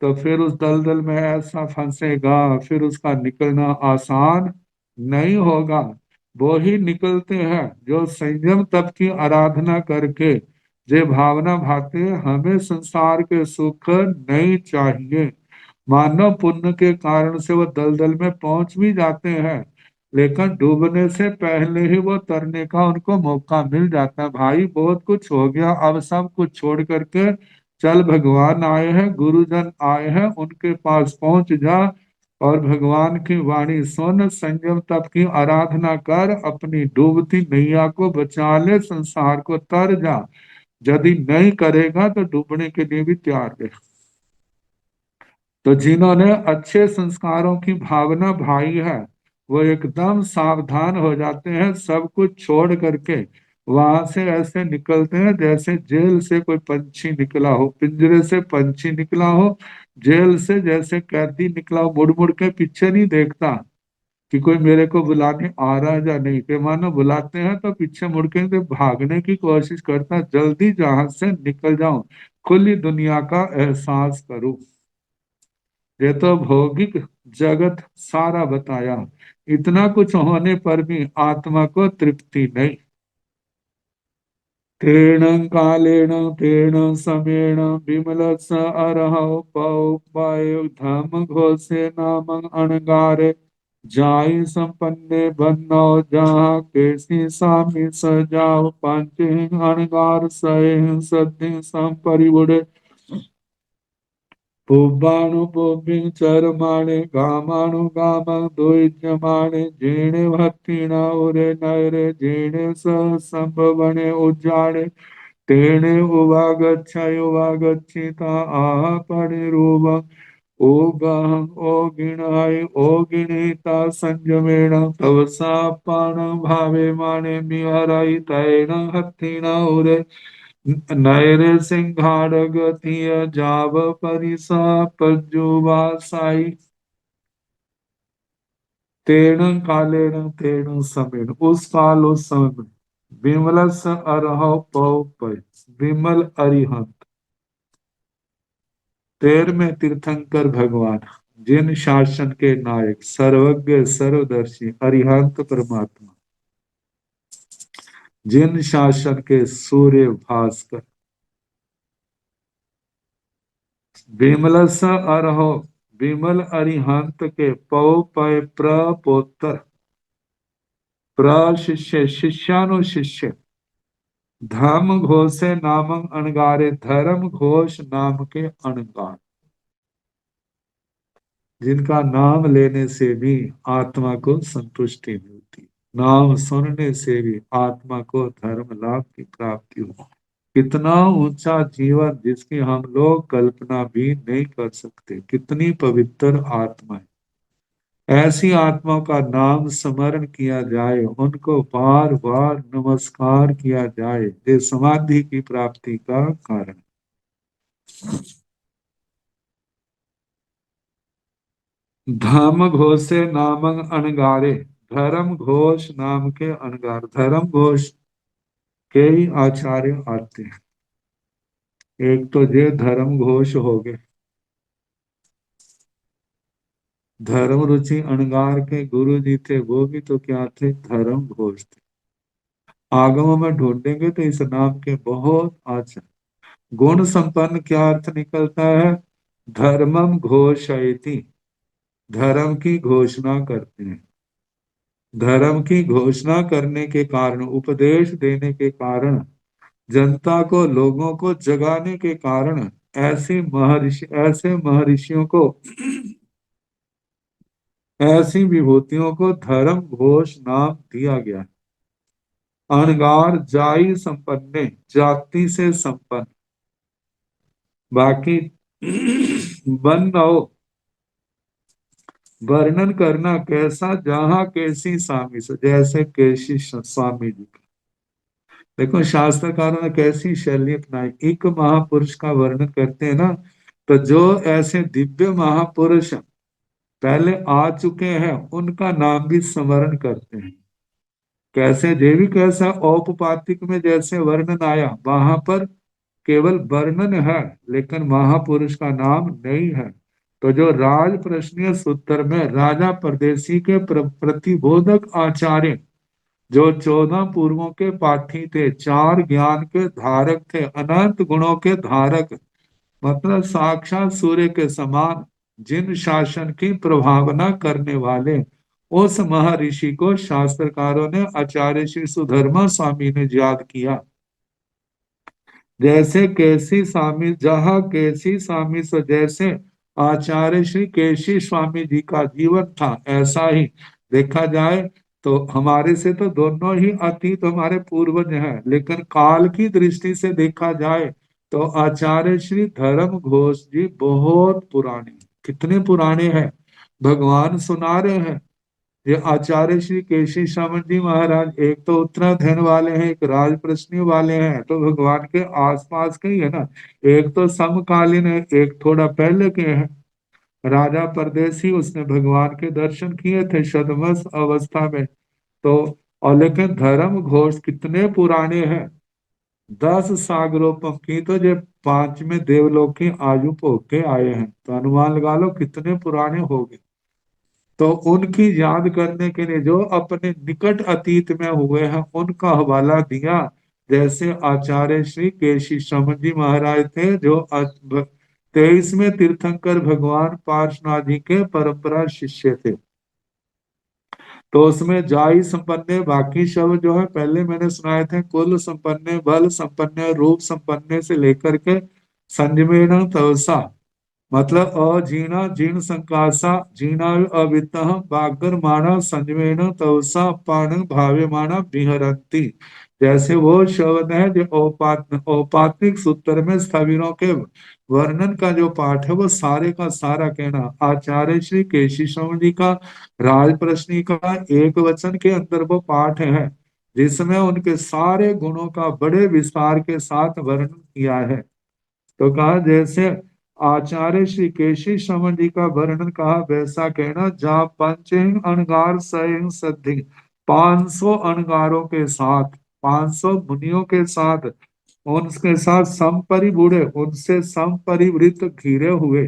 तो फिर उस दलदल में ऐसा फंसेगा, फिर उसका निकलना आसान नहीं होगा। वो ही निकलते हैं जो संयम तप की आराधना करके जे भावना भाते हमें संसार के सुख नहीं चाहिए। मानव पुण्य के कारण से वो दलदल में पहुंच भी जाते हैं, लेकिन डूबने से पहले ही वो तरने का उनको मौका मिल जाता है। भाई बहुत कुछ हो गया, अब सब कुछ छोड़ करके चल, भगवान आए हैं, गुरुजन आए हैं, उनके पास पहुंच जा और भगवान की वाणी सुन, संयम तप की आराधना कर, अपनी डूबती नैया को बचा ले, संसार को तर जा। यदि नहीं करेगा तो डूबने के लिए भी तैयार है। तो जिन्होंने अच्छे संस्कारों की भावना भाई है, वो एकदम सावधान हो जाते हैं, सब कुछ छोड़ करके वहां से ऐसे निकलते हैं जैसे जेल से कोई पंछी निकला हो, पिंजरे से पंछी निकला हो, जेल से जैसे कैदी निकला हो। मुड़ मुड़ के पीछे नहीं देखता कि कोई मेरे को बुलाने आ रहा है या नहीं। के मानो बुलाते हैं तो पीछे मुड़ के तो भागने की कोशिश करता, जल्दी जहां से निकल जाऊं, खुली दुनिया का एहसास करूं। ये तो भौतिक जगत सारा बताया, इतना कुछ होने पर भी आत्मा को तृप्ति नहीं। तेण कालेन तेण समेण विमलस अरहौ पौपाय धम घोषे नाम अणगारे जाय संपन्ने बन्नौ जहाँ केसी सामी सजाओ पंच अणगार सहे सद्धि संपरिबुड़े पुब्बाणु पुब्बिं चरमाणे गामाणु गामं द्वैज्यमाणे जेणे भक्तिना उरे नयरे जेणे सह संभवने उज्जाणे तेणे उवागच्छिता आह परिरूपं ओगाहं ओगिणाय ओगिणीता संयमेण तवसा पाण भावे माने मिहराई तैण हत्थिना उरे नैरे सिंहाड़गतिय जाव परिसा पज्जुवासाई तेण कालेन तेण समेण उस काल उस समय में विमल स अरह पौ पै विमल अरिहंत तेर में तीर्थंकर भगवान जिन शासन के नायक सर्वज्ञ सर्वदर्शी अरिहंत परमात्मा जिन शासन के सूर्य भास्कर विमल स अरहो विमल अरिहंत के पौ पय प्रपोत्तर प्रशिष्य शिष्यानुशिष्य धर्म घोषे नामं अणगारे धर्म घोष नाम के अणगार जिनका नाम लेने से भी आत्मा को संतुष्टि मिलती, नाम सुनने से भी आत्मा को धर्म लाभ की प्राप्ति हो। कितना ऊंचा जीवन जिसकी हम लोग कल्पना भी नहीं कर सकते, कितनी पवित्र आत्मा है। ऐसी आत्माओं का नाम स्मरण किया जाए, उनको बार बार नमस्कार किया जाए, ये समाधि की प्राप्ति का कारण। धर्म घोषे नामं अणगारे धर्म घोष नाम के अणगार धर्म घोष के ही आचार्य आते हैं। एक तो ये धर्म घोष हो गए, धर्म रुचि अणगार के गुरु जी थे, वो भी तो क्या थे, धर्म घोष थे। आगमों में ढूंढेंगे तो इस नाम के बहुत आचार्य। गुण संपन्न क्या अर्थ निकलता है, धर्मम घोषयति धर्म की घोषणा करते हैं। धर्म की घोषणा करने के कारण, उपदेश देने के कारण, जनता को लोगों को जगाने के कारण ऐसे महर्षियों को ऐसी विभूतियों को धर्म घोष नाम दिया गया। अणगार जाई संपन्ने जाति से संपन्न, बाकी बन्नो वर्णन करना कैसा, जहां कैसी स्वामी से, जैसे कैसी स्वामी जी का। देखो शास्त्रकारों ने कैसी शैली अपनाई, एक महापुरुष का वर्णन करते हैं ना, तो जो ऐसे दिव्य महापुरुष पहले आ चुके हैं उनका नाम भी स्मरण करते हैं। कैसे देवी कैसा औपपातिक में जैसे वर्णन आया, वहां पर केवल वर्णन है लेकिन महापुरुष का नाम नहीं है। तो जो राज प्रश्नीय सूत्र में राजा परदेशी के प्रतिबोधक आचार्य, जो 14 पूर्वों के पाठी थे, 4 ज्ञान के धारक थे, अनंत गुणों के धारक, मतलब साक्षात सूर्य के समान जिन शासन की प्रभावना करने वाले, उस महर्षि को शास्त्रकारों ने आचार्य श्री सुधर्मा स्वामी ने याद किया। जैसे केसी स्वामी, जहाँ केसी स्वामी से जैसे आचार्य श्री केसी स्वामी जी का जीवन था, ऐसा ही देखा जाए तो हमारे से तो दोनों ही अतीत हमारे पूर्वज हैं, लेकिन काल की दृष्टि से देखा जाए तो आचार्य श्री धर्म घोष जी बहुत पुराने, कितने पुराने हैं। भगवान सुना रहे हैं, ये आचार्य श्री केशी श्रवण जी महाराज एक तो उत्तराधन वाले हैं, एक राज प्रश्नी वाले हैं, तो भगवान के आसपास के ही है ना। एक तो समकालीन है, एक थोड़ा पहले के हैं। राजा परदेसी, उसने भगवान के दर्शन किए थे शतवस अवस्था में। तो और लेकिन धर्म घोष कितने पुराने हैं, 10 सागरोपम की तो ये 5वें देवलोक की आयु भोग के आए हैं, तो अनुमान लगा लो कितने पुराने हो गए। तो उनकी याद करने के लिए जो अपने निकट अतीत में हुए हैं उनका हवाला दिया। जैसे आचार्य श्री केशी श्रमण जी महाराज थे, जो 23वें तीर्थंकर भगवान पार्श्वनाथ जी के परंपरा शिष्य थे। तो उसमें जाई संपन्ने, बाकी शब्द जो है पहले मैंने सुनाए थे, कुल संपन्ने, बल संपन्ने, रूप संपन्ने से लेकर के संजमेन तवसा, मतलब अजीना जीर्ण संकासा जीना अवितः बागर माना संजमेन तवसा पान भावे माना विहरंती। जैसे वो शब्द है जो औपात्मिक सूत्र में स्थविरों के वर्णन का जो पाठ है वो सारे का सारा कहना आचार्य श्री केशी श्रवण जी का राज प्रश्नी का एक वचन के अंदर वो पाठ है, जिसमें उनके सारे गुणों का बड़े विस्तार के साथ वर्णन किया है। तो कहा जैसे आचार्य श्री केशी श्रवण जी का वर्णन कहा वैसा कहना, जहाँ पंचहिंग अणगार सहिंग सद्धि, 500 अणगारों के साथ, 500 मुनियों के साथ, उनके साथ समपरिबूढ़े, उनसे समपरिवृत घिरे हुए।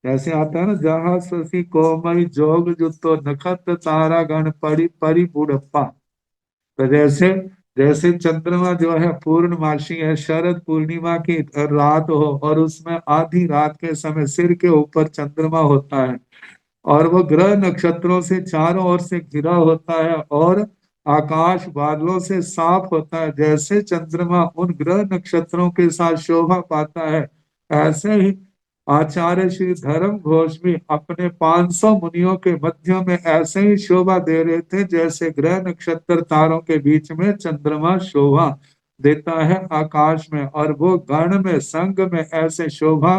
जैसे आता है ना, जहाँ शशि कोमई जोग जुतो नखत तारा गण परि परिबूढ़प्पा। तो जैसे जैसे चंद्रमा जो है पूर्णमासी है, शरद पूर्णिमा की रात हो और उसमें आधी रात के समय सिर के ऊपर चंद्रमा होता है और वो ग्रह नक्षत्रों से चारों ओर से घिरा होता है और आकाश बादलों से साफ होता है, जैसे चंद्रमा उन ग्रह नक्षत्रों के साथ शोभा पाता है, ऐसे ही आचार्य श्री धर्म घोष भी अपने 500 मुनियों के मध्य में ऐसे ही शोभा दे रहे थे जैसे ग्रह नक्षत्र तारों के बीच में चंद्रमा शोभा देता है आकाश में, और वो गण में संग में ऐसे शोभा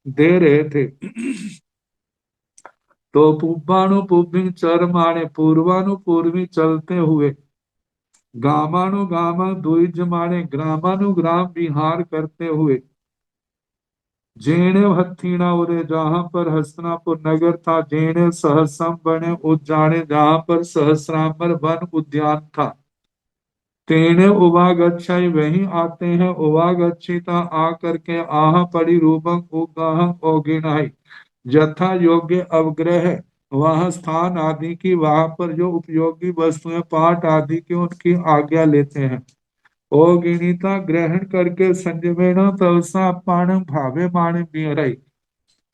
दे रहे थे। तो पुब्बानुपुब्बी चरमाणे, पूर्वानुपूर्वी चलते हुए, गामानुगामा द्विजमाणे, ग्रामानुग्राम विहार करते हुए, जेणे हत्थीना उरे, जहां पर हस्तिनापुर नगर था, जेणे सहस्रम बने उज्जाने, जहां पर सहस्रामर वन उद्यान था, तेने उवागच्छाई, वही आते हैं, उवागच्छिता आ करके, आह पड़ी रूपम उगाहम ओगिनाई, यथा योग्य अवग्रह, वह स्थान आदि की, वहां पर जो उपयोगी वस्तुएं पाठ आदि की उनकी आज्ञा लेते हैं। ओ गिनीता ग्रहण करके संयमेन तवसा पाणम भावे माणे बिहरई,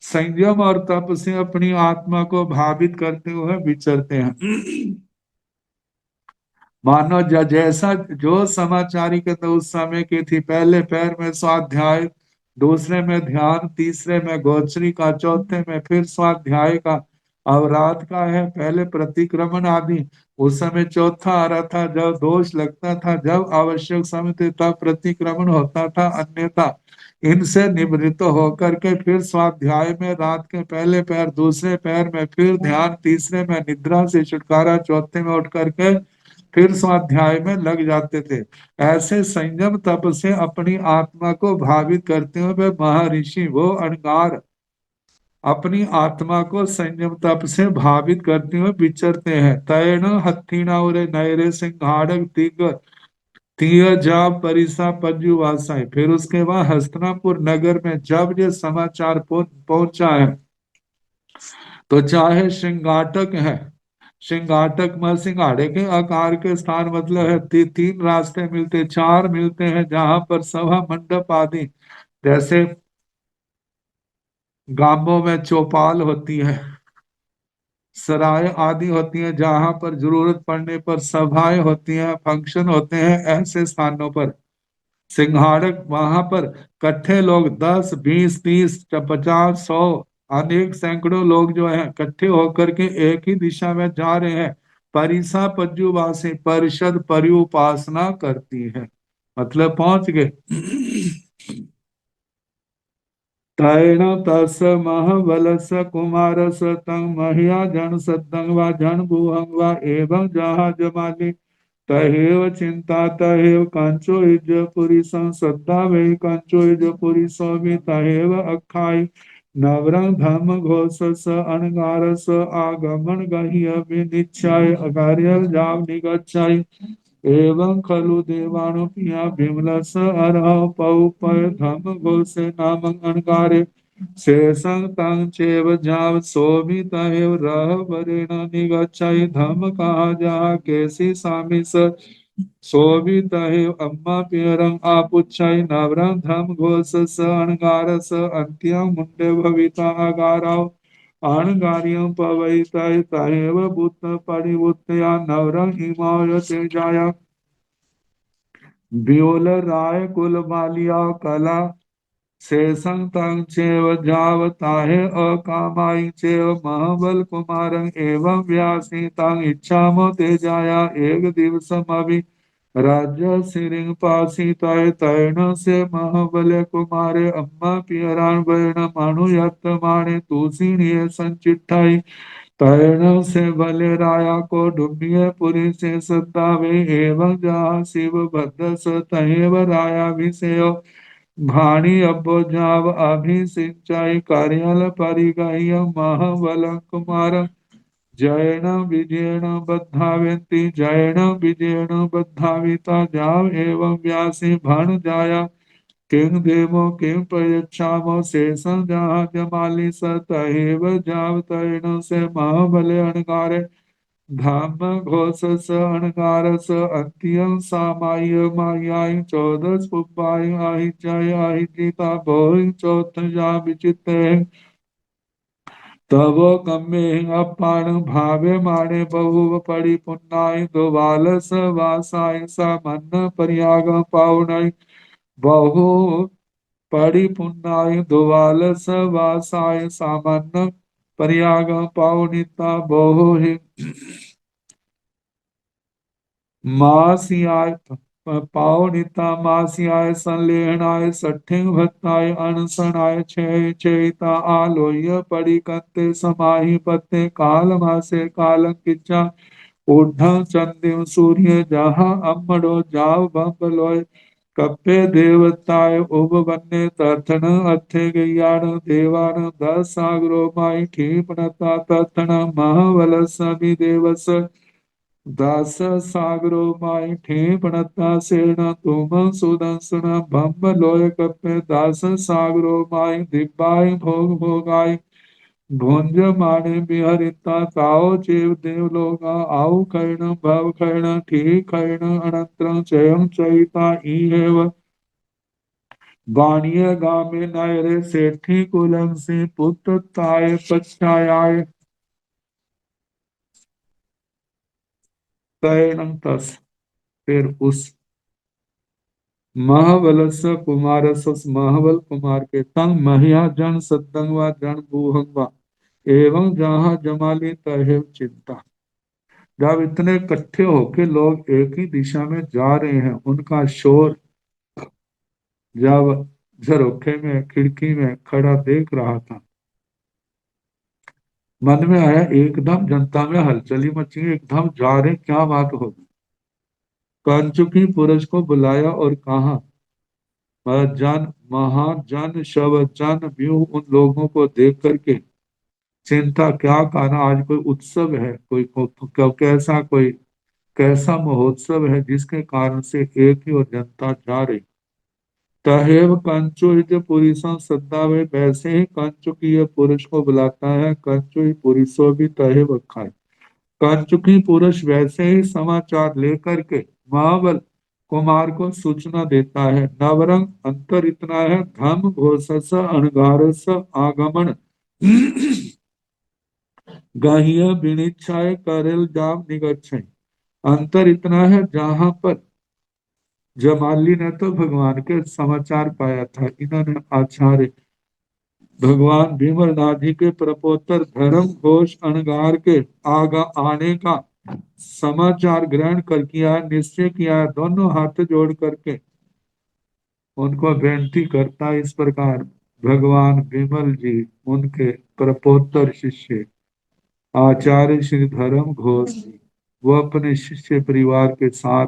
संयम और तप से अपनी आत्मा को भावित करते हुए विचरते हैं। मानो जैसा जो समाचारी के तो उस समय की थी, पहले पैर में स्वाध्याय, दूसरे में ध्यान, तीसरे में गोचरी का, चौथे में फिर स्वाध्याय का, अब रात का है पहले प्रतिक्रमण आदि। उस समय चौथा आ रहा था जब दोष लगता था, जब आवश्यक समय थे तब प्रतिक्रमण होता था, अन्यथा इनसे निवृत्त होकर के फिर स्वाध्याय में रात के पहले पैर, दूसरे पैर में फिर ध्यान, तीसरे में निद्रा से छुटकारा, चौथे में उठ करके फिर स्वाध्याय में लग जाते थे। ऐसे संयम तप से अपनी आत्मा को भावित करते हुए महर्षि वो अणगार अपनी आत्मा को संयम तप से भावित करते हुए विचरते हैं। तैण हत्थीना उरे नयरे सिंहाड़क तिग तीय जा परिसा पंजुवासाई। फिर उसके बाद हस्तिनापुर नगर में जब ये समाचार पहुंचा है, तो चाहे सिंगाटक है, सिंगाटक में सिंगाड़े के आकार के स्थान मतलब है, तीन रास्ते मिलते, चार मिलते हैं, जहां पर सभा मंडप आदि, जैसे गांवों में चौपाल होती है, सराय आदि होती है, जहां पर जरूरत पड़ने पर सभाएं होती हैं, फंक्शन होते हैं, ऐसे स्थानों पर सिंघाड़क, वहां पर इकट्ठे लोग 10, 20, 30, 50, 100, अनेक सैकड़ों लोग जो है इकट्ठे होकर के एक ही दिशा में जा रहे हैं। परिसा पज्जुवासी, परिषद परिउपासना करती है, मतलब पहुंच गए। तैण तस महाबलस कुमारस तंग महिया जन सतंग व जन भुहंग व एवं जहाज माली, तहेव चिंता तहेव कंचो इज पुरी संसद्दा वे कंचो इज पुरी स्वामी, तहेव अखाई नवरंग धर्म घोष स अनगारस आगमन गह्य विनिच्छाय अगार्य जाव निगच्छाय, एवं खलु देवानुपिया विमलस अर्ह पौ पर धम घोष नाम अनगारे, शेषं तं चैव जाव सोमितैव रहवरेण निगच्छै धमकाजा केसि सामिस सोमितैव अम्मा पियरं आपुच्छै नवरं धम घोष स अणगारस अन्त्यं मुंडे भविता अगाराव अणगार्यं पवैतै तैव भूत परिवुत्तया नवरं हिमाय तेजाया व्योल राय कुल मालिया कला शेषं तं चैव जावताहे अकामायि चैव महाबल कुमारं एवं व्यासि तं इच्छामो तेजाया एक दिवसमभि राज्य सिरिं पासिताय तैण से महाबल कुमारे अम्मा पियरान वर्ण मनुयत माणे तुलसीनिये संचिठाई तैण से भले राया को डुबिये पुरी से सतावे एवं जहाँ शिव भद्र तहेव राया विषयो भाणी अब्बो जाव अभिषिंचाई कार्याल परिगह्य महाबल कुमार जयण विजयण बद्धाव्यंति जयण विजयण बद्धाविता जाव एवं व्यासी भण जाया किंग देवो किंग प्रयच्छामो शेषं जहाँ जमाली सतहेव जाव तैण से महाबले अणकारे धाम घोष स अणकार स अंत्यं सामाय मायाय चौदस पुपाय आहि जय आहि जीता भोई चौथ जा विचित्र तब कम्मे अपाण भावे माणे बहु पड़ी पुन्नाय दोबाल स वासाय सा मन परियाग पाउनाय बहु पड़ी पुन्नाय दोबाल स वासाय सामन्न परियाग पाउनिता बहु ही मासियाय पावनिता मासियाय संलेहनाय सठिंग भत्ताय अनसनाय छे चेता आलोय पड़ी कंते समाहि पत्ते काल मासे कालं किच्चा ऊढ़ं चंदिम सूर्य जहाँ अम्मड़ो जाव बम्बलोय कप्पे देवताय उब बन्ने तर्थन अथे गयान देवान दस सागरो माई ठीपनता तर्थन महावल सभी देवस दास सागरो माई ठेपणता सेण तुम सुदर्शन भम्ब लोय कपे दास सागरो माई दिब्बाई भोग भोगाई भुंज माने बिहरिता ताओ चेव देवलोका आउ खैण भव खैण ठीक खैण अनंतरं चयं चयिता इहेव वाणिय गामे नयरे सेठी कुलं से पुत्र ताय पच्छायाय तैणं तस फिर उस महाबलस कुमारस महाबल कुमार के तंग महिया जन सद्दंगवा जन बूहंगवा एवं जहाँ जमाली तहेव चिंता जब इतने इकट्ठे होके लोग एक ही दिशा में जा रहे हैं उनका शोर जब झरोखे में खिड़की में खड़ा देख रहा था मन में आया एकदम जनता में हलचली मची एकदम जा रहे क्या बात होगी कंचुकी पुरुष को बुलाया और कहा जन महाजन शव जन व्यू उन लोगों को देख करके चिंता क्या कारण आज कोई उत्सव है कैसा कोई कैसा महोत्सव है जिसके कारण से एक ही और जनता जा रही तहेव कंचु पुरुषों सद्दा में वैसे ही कंचुकी पुरुष को बुलाता है कंचु पुरुषों भी तहेव खाए कंचुकी पुरुष वैसे ही समाचार लेकर के महाबल कुमार को सूचना देता है नवरंग अंतर इतना है धम घोषस अणगारस आगमन गाहिया विनिच्छाय करेल जाम निगच्छय अंतर इतना है जहां पर जमाली ने तो भगवान के समाचार पाया था इन्होंने आचार्य भगवान भीमरनाथ जी के प्रपोतर धर्म घोष अणगार के आगा आने का समाचार ग्रहण कर किया निश्चय किया दोनों हाथ जोड़ करके उनको बेनती करता इस प्रकार भगवान विमल जी उनके प्रपोतर शिष्य आचार्य श्री धर्म घोष जी वो अपने शिष्य परिवार के साथ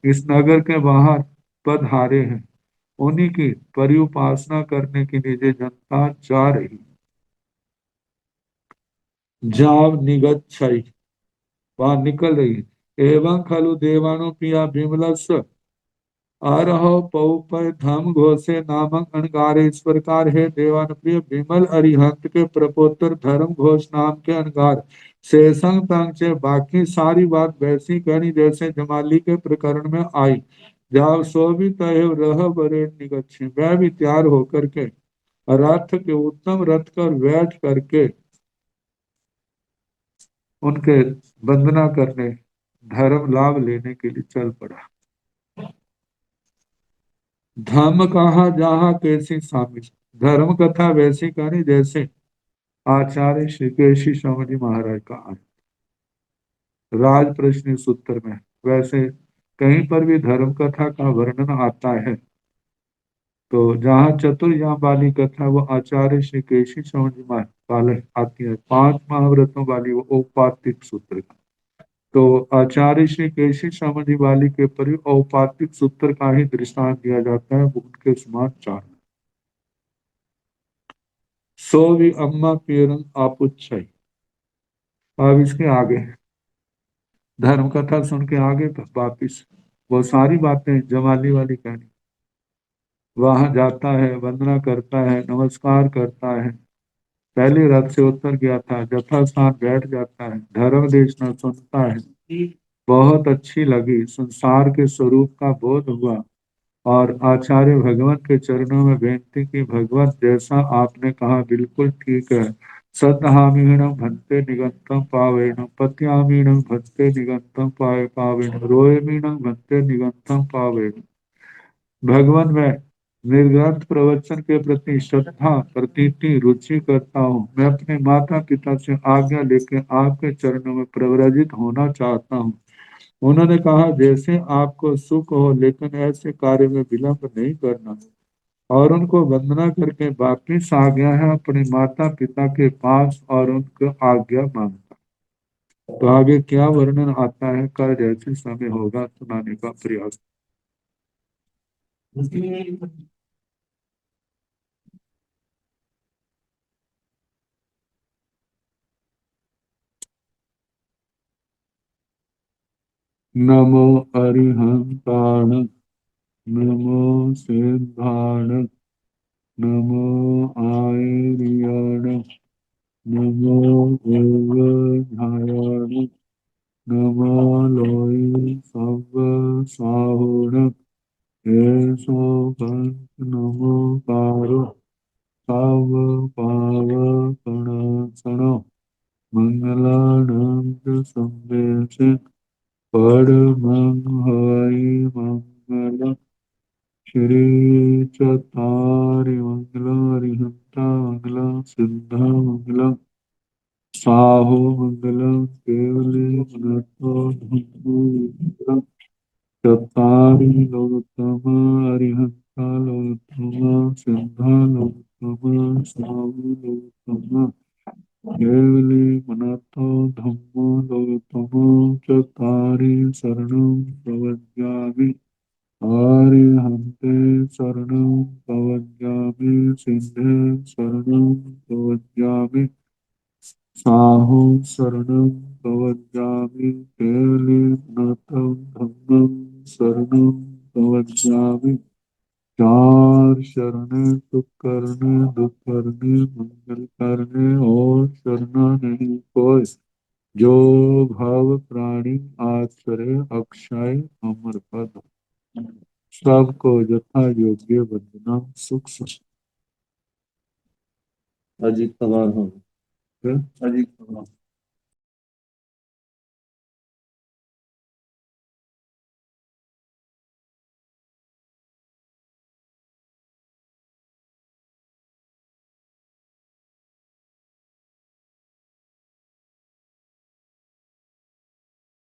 इस नगर के बाहर पधारे हैं उन्हीं की परिउपासना करने के लिए जो जनता जा रही जाव निगच्छई वहां निकल रही एवं खलु देवानो पिया विमलस अरहो पौपय धम घोषे नामक अनगारे। इस प्रकार है देवान प्रिय विमल अरिहंत के प्रपोत्र धर्म घोष नाम के अनगार शेषंग तंग से बाकी सारी बात वैसी कहनी जैसे जमाली के प्रकरण में आई। जब सो भी तय रह बरे निगच्छे, वह भी तैयार होकर के रथ के उत्तम रथ कर बैठ करके उनके वंदना करने धर्म लाभ लेने के लिए चल पड़ा। धर्म कहा जहाँ कैसी सामिल, धर्म कथा वैसी कहानी जैसे आचार्य श्री केशी स्वामी जी महाराज का राज प्रश्न इस उत्तर में। वैसे कहीं पर भी धर्म कथा का वर्णन आता है तो जहाँ चतुर्याम वाली कथा वो आचार्य श्री केशी स्वामी जी महाराज आती है, 5 महाव्रतों वाली वो औपातिक सूत्र का। तो आचार्य श्री केशी स्वामी जी वाली के पर औपातिक सूत्र का ही दृष्टांत दिया जाता है, वो उनके समान 4। सो भी अम्मा पेरन आपुच्छई। अब इसके आगे धर्म कथा सुन के आगे तो वापिस वो सारी बातें जमाली वाली कहानी। वहां जाता है, वंदना करता है, नमस्कार करता है, पहले रथ से उतर गया था, यथास्थान बैठ जाता है, धर्म देशना सुनता है, बहुत अच्छी लगी, संसार के स्वरूप का बोध हुआ और आचार्य भगवान के चरणों में बेनती की, भगवान जैसा आपने कहा बिल्कुल ठीक है। सदहामीणम भंते निगंतम पावेण, पत्यामीणम भंते निगंतम पावेण, रोयमीणम भंते निगंतम पावेण। भगवान मैं निर्ग्रंथ प्रवचन के प्रति श्रद्धा प्रतीति रुचि करता हूँ। मैं अपने माता पिता से आज्ञा लेकर आपके चरणों में प्रव्रजित होना चाहता हूँ। उन्होंने कहा जैसे आपको सुख हो, लेकिन ऐसे कार्य में विलंब नहीं करना। और उनको वंदना करके वापिस आ गया है अपने माता पिता के पास और उनको आज्ञा मांगता। तो आगे क्या वर्णन आता है कल जैसे समय होगा सुनाने का प्रयास। नमो अरिहंताण, नमो सिद्धाण, नमो आयर्याण, नमो देवधायाण, नमो लोय सब साहुण, ऐसो पंच नमो कारो सब पाव सणो मंगलानंद संदेश परमं हरि मंगल। श्री चतारि मंगल हरिहंता मंगल सिद्धा मंगल साहो मंगल केवली गुणतो धम्मो चतारि लोकतम अरिहंता लोकतम सिद्धा लोकतम साहो लोकतम केवली गुणतो धम्मो लोकतम चतारि शरणं प्रवज्ञामि आर्यहन्ते शरणं प्रवज्ञामि सिद्धे शरणं प्रवज्ञामि साहु शरणं प्रवज्ञामि केवलीनाथं धम्मं शरणं प्रवज्ञामि। 4 शरणे सुख करने दुख करने मंगल करने और शरणा नहीं कोई, जो भाव प्राणी आचरे अक्षय अमर पद। सबको यथा योग्य वंदना सुख सुख। अजीत सवाल हो अजीत सवाल